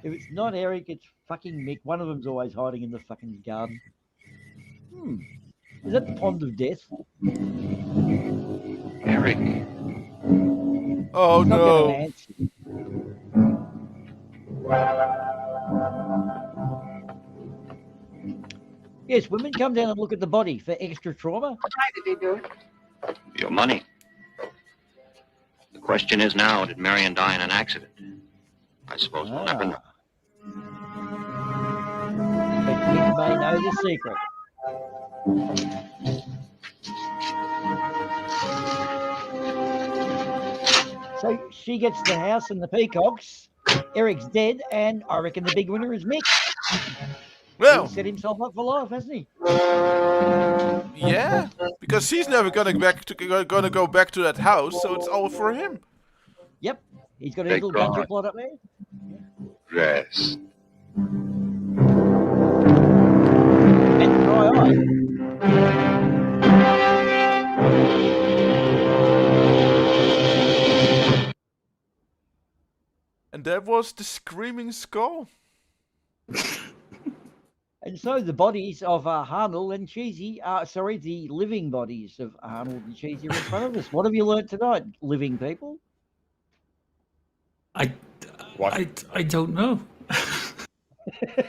If it's not Eric, it's fucking Mick. One of them's always hiding in the fucking garden. Is that the Pond of Death? Eric. Oh He's not gonna no. answer. Yes, women, come down and look at the body for extra trauma. Why did he do it? Your money. The question is now, did Marion die in an accident? I suppose we'll never know. But Mick may know the secret. So she gets the house and the peacocks. Eric's dead, and I reckon the big winner is Mick. Well, He set himself up for life, hasn't he? yeah, because he's never gonna go back to that house, so it's all for him. Yep. He's got a Thank little God. ganja plot up there. Yes. And dry eye. And that was the Screaming Skull. And so the bodies of Harnell and Cheesy, the living bodies of Harnell and Cheesy are in front of us. What have you learnt tonight, living people? I don't know.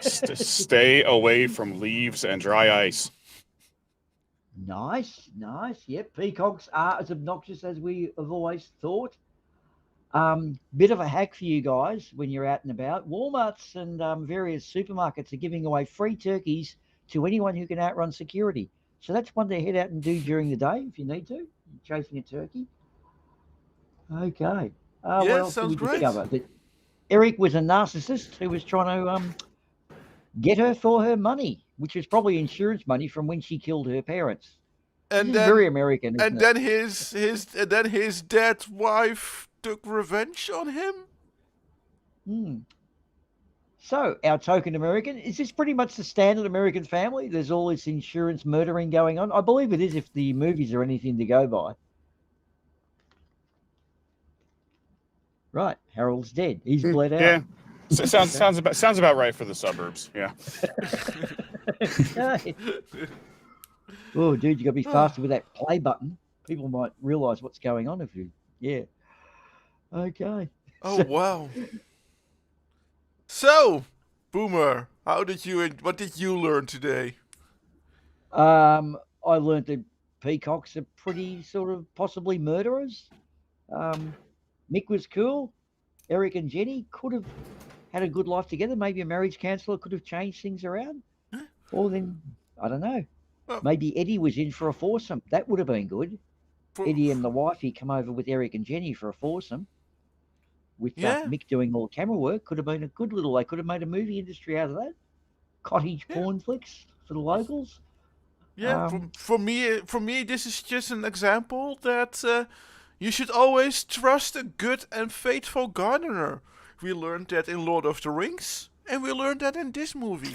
Stay away from leaves and dry ice. Nice. Yep, peacocks are as obnoxious as we have always thought. Bit of a hack for you guys when you're out and about. Walmarts and various supermarkets are giving away free turkeys to anyone who can outrun security. So that's one to head out and do during the day if you need to. Chasing a turkey. Okay. What else did sounds we great. discover? That Eric was a narcissist who was trying to get her for her money, which was probably insurance money from when she killed her parents. And This is then, very American. and isn't then his dead wife took revenge on him. it? So, our token American, is this pretty much the standard American family? There's all this insurance murdering going on. I believe it is if the movies are anything to go by. Right, Harold's dead. He's bled out. Yeah, sounds about right for the suburbs. Yeah. Oh, dude, you got to be faster with that play button. People might realise what's going on if you. Yeah. Okay. Oh wow. So, Boomer, what did you learn today? I learned that peacocks are pretty sort of possibly murderers. Mick was cool. Eric and Jenny could have had a good life together. Maybe a marriage counsellor could have changed things around. Or then, I don't know. Well- Maybe Eddie was in for a foursome. That would have been good. Eddie and the wife, he come over with Eric and Jenny for a foursome. With Yeah. Mick doing all the camera work. Could have been a good little, they could have made a movie industry out of that. Cottage porn flicks for the locals. Yeah, for me, this is just an example that you should always trust a good and faithful gardener. We learned that in Lord of the Rings, and we learned that in this movie.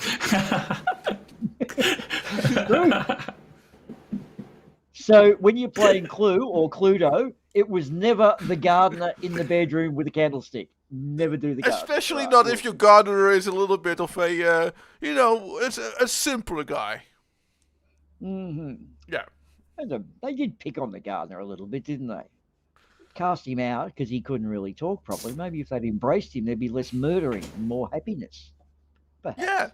So when you're playing Clue or Cluedo, it was never the gardener in the bedroom with a candlestick. Never do the gardener. Especially not if your gardener is a little bit of a, it's a simpler guy. Mm-hmm. Yeah. And they did pick on the gardener a little bit, didn't they? Cast him out because he couldn't really talk properly. Maybe if they'd embraced him, there'd be less murdering and more happiness. Perhaps.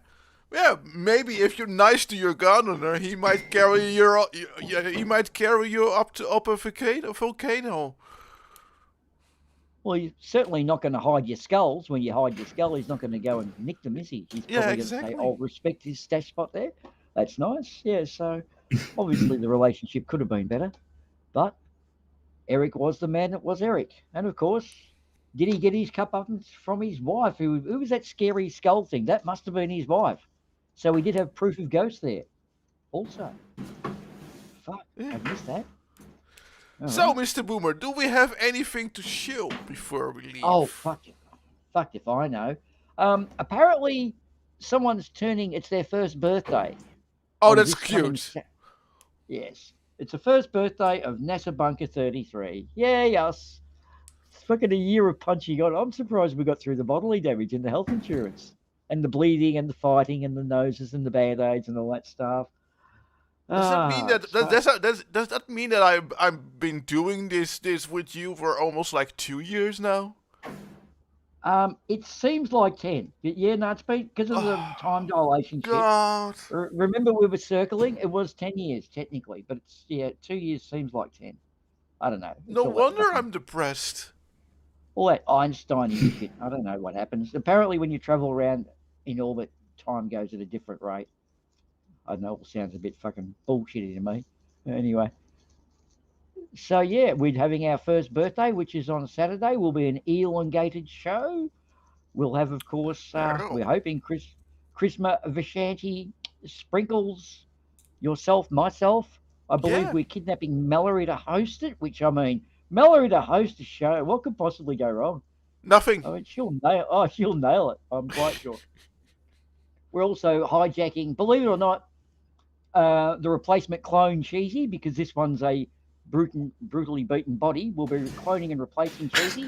Yeah, maybe if you're nice to your gardener, he might carry you up a volcano. Well, you're certainly not going to hide your skulls. When you hide your skull, he's not going to go and nick them, is he? He's probably going to say, "I'll respect his stash spot there." That's nice. Yeah, so obviously the relationship could have been better, but Eric was the man that was Eric. And of course, did he get his cupbuttons from his wife? Who was that scary skull thing? That must have been his wife. So we did have proof of ghosts there also. Fuck, I missed that. All So, right. Mr. Boomer, do we have anything to show before we leave? Oh, fuck if I know. Apparently, someone's it's their first birthday. Oh, on that's this coming cute. Yes. It's the first birthday of NASA Bunker 33. Yeah, yes. It's fucking a year of punching on. I'm surprised we got through the bodily damage and the health insurance and the bleeding and the fighting and the noses and the band-aids and all that stuff. Does that mean does that mean that I've been doing this with you for almost like 2 years now? It seems like 10. Yeah, no, it's been because of the time dilation shit. God. Remember we were circling? It was 10 years technically, but it's 2 years seems like 10. I don't know. It's No all that wonder fucking- I'm depressed. all that Einstein shit. I don't know what happens. Apparently, when you travel around in orbit, time goes at a different rate. I know it sounds a bit fucking bullshitty to me. Anyway. So, yeah, we're having our first birthday, which is on Saturday. Will be an elongated show. We'll have, of course, we're hoping Chrisma Vishanti sprinkles yourself, myself. I believe we're kidnapping Mallory to host it, which, I mean, Mallory to host a show, what could possibly go wrong? Nothing. I mean, she'll nail it. I'm quite sure. We're also hijacking, believe it or not, the replacement clone Cheesy, because this one's a brutally beaten body. We'll be cloning and replacing Cheesy.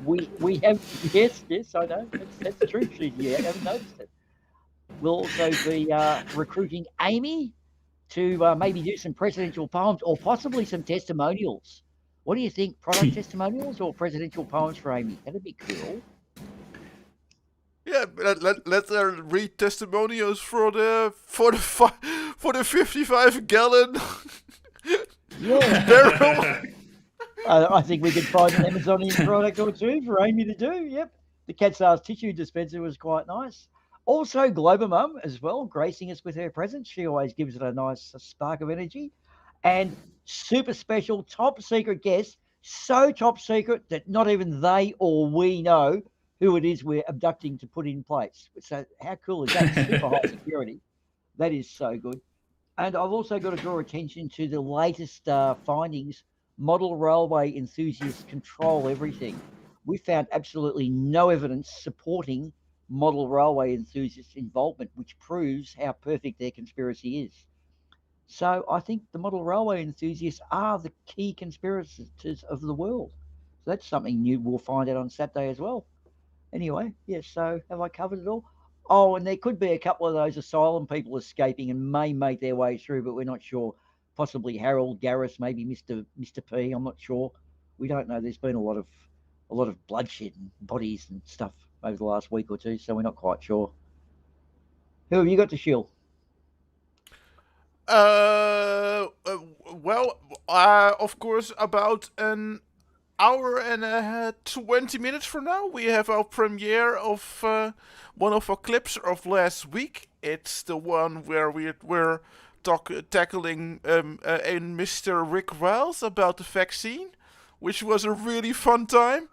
We have, yes, I know. That's true, Cheesy. You haven't noticed it. We'll also be recruiting Amy to maybe do some presidential poems or possibly some testimonials. What do you think? Product testimonials or presidential poems for Amy? That'd be cool. Yeah, let her read testimonials for the 55-gallon barrel. I think we could find an Amazonian product or two for Amy to do. Yep. The Cat's Ass tissue dispenser was quite nice. Also, Globomum as well, gracing us with her presence. She always gives it a nice spark of energy. And super special, top secret guest, so top secret that not even they or we know who it is we're abducting to put in place. So how cool is that? Super high security. That is so good. And I've also got to draw attention to the latest findings. Model railway enthusiasts control everything. We found absolutely no evidence supporting model railway enthusiasts' involvement, which proves how perfect their conspiracy is. So I think the model railway enthusiasts are the key conspirators of the world. So that's something new we'll find out on Saturday as well. Anyway, yes, so have I covered it all? Oh, and there could be a couple of those asylum people escaping and may make their way through, but we're not sure. Possibly Harold Garris, maybe Mr. P. I'm not sure. We don't know. There's been a lot of bloodshed and bodies and stuff over the last week or two, so we're not quite sure. Who have you got to shield? Well, of course, about an hour and 20 minutes from now, we have our premiere of one of our clips of last week. It's the one where we're tackling Mr. Rick Wiles about the vaccine, which was a really fun time.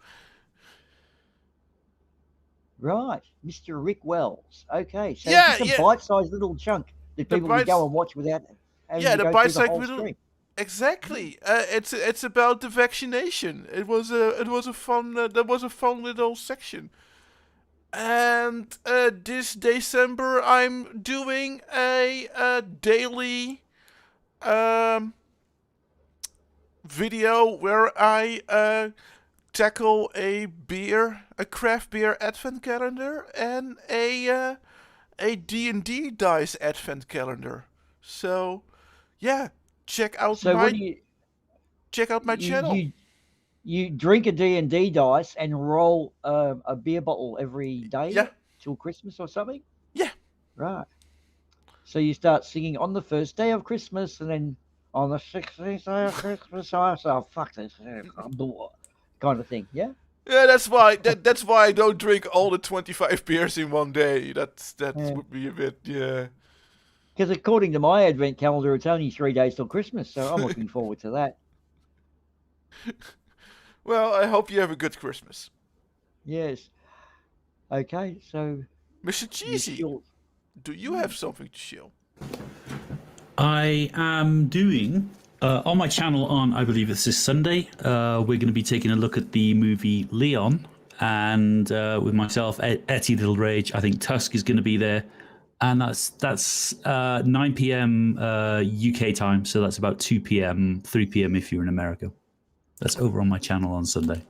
Right, Mr. Rick Wells. Okay, so Yeah, it's just a yeah. bite-sized little chunk that people can go and watch without having to go through the whole stream. Exactly. It's about the vaccination. It was a fun little section. And this December I'm doing a daily video where I tackle a craft beer advent calendar and a D&D dice advent calendar. So yeah, check out my channel. You drink a D&D dice and roll a beer bottle every day till Christmas or something? Yeah. Right. So you start singing on the first day of Christmas and then on the 16th day of Christmas, oh fuck this, kind of thing, yeah? Yeah, that's why. That's why I don't drink all the 25 beers in one day. That would be a bit, yeah. Because according to my advent calendar, it's only 3 days till Christmas, so I'm looking forward to that. Well, I hope you have a good Christmas. Yes. Okay, so... Mr. Cheesy, do you have something to show? I am doing, on my channel on, I believe this is Sunday, we're going to be taking a look at the movie Leon. And with myself, Etty Little Rage, I think Tusk is going to be there. And that's 9 p.m. UK time, so that's about 2 p.m., 3 p.m. if you're in America. That's over on my channel on Sunday.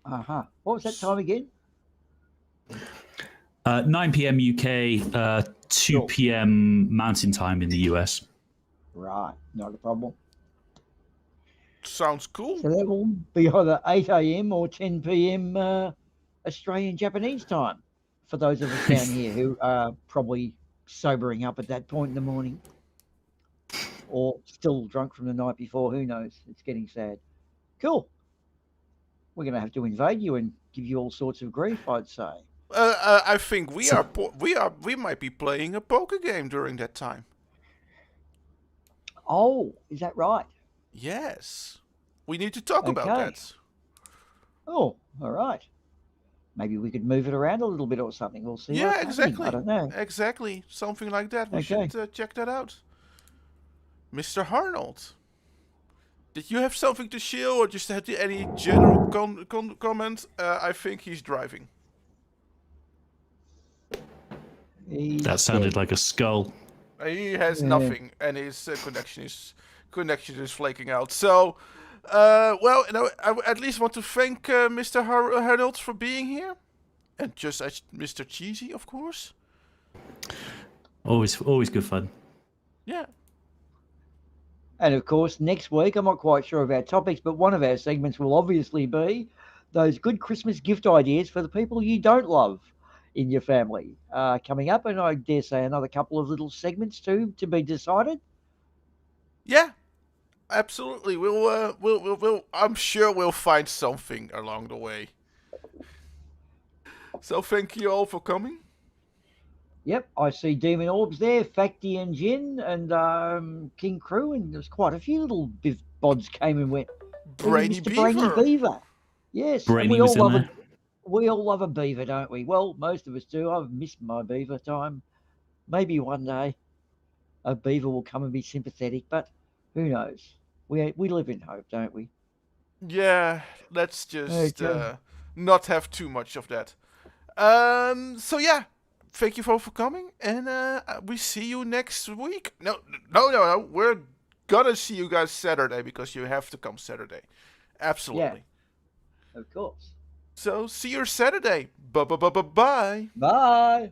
Uh-huh. What was that time again? 9 p.m. UK, 2 p.m. Mountain Time in the US. Right, not a problem. Sounds cool. So that will be either 8 a.m. or 10 p.m. Australian Japanese time for those of us down here who are probably sobering up at that point in the morning. Or still drunk from the night before, who knows? It's getting sad. Cool. We're going to have to invade you and give you all sorts of grief, I'd say. I think we might be playing a poker game during that time. Oh, is that right? Yes. We need to talk about that. Oh, all right. Maybe we could move it around a little bit or something. We'll see. Yeah, exactly. I don't know. Exactly. Something like that. We should check that out. Mr. Arnold, did you have something to share or just had any general comment? I think he's driving. That sounded like a skull. He has nothing, and his connection is flaking out. So, well, I at least want to thank Mr. Arnold for being here, and just as Mr. Cheesy, of course. Always good fun. Yeah. And of course, next week, I'm not quite sure of our topics, but one of our segments will obviously be those good Christmas gift ideas for the people you don't love in your family coming up, and I dare say another couple of little segments too to be decided. Yeah, absolutely. We'll I'm sure we'll find something along the way. So thank you all for coming. Yep, I see Demon Orbs there, Facty and Jin, and King Crew, and there's quite a few little bods came and went. Brainy Mr. Beaver. Brainy Beaver. Yes, Brainy we all was in love there. it. We all love a beaver, don't we? Well, most of us do. I've missed my beaver time. Maybe one day a beaver will come and be sympathetic, but who knows? We live in hope, don't we? Yeah, let's just not have too much of that. So yeah, thank you for coming, and we see you next week. No, we're gonna see you guys Saturday because you have to come Saturday. Absolutely. Yeah, of course. So see you Saturday. Bye. Bye.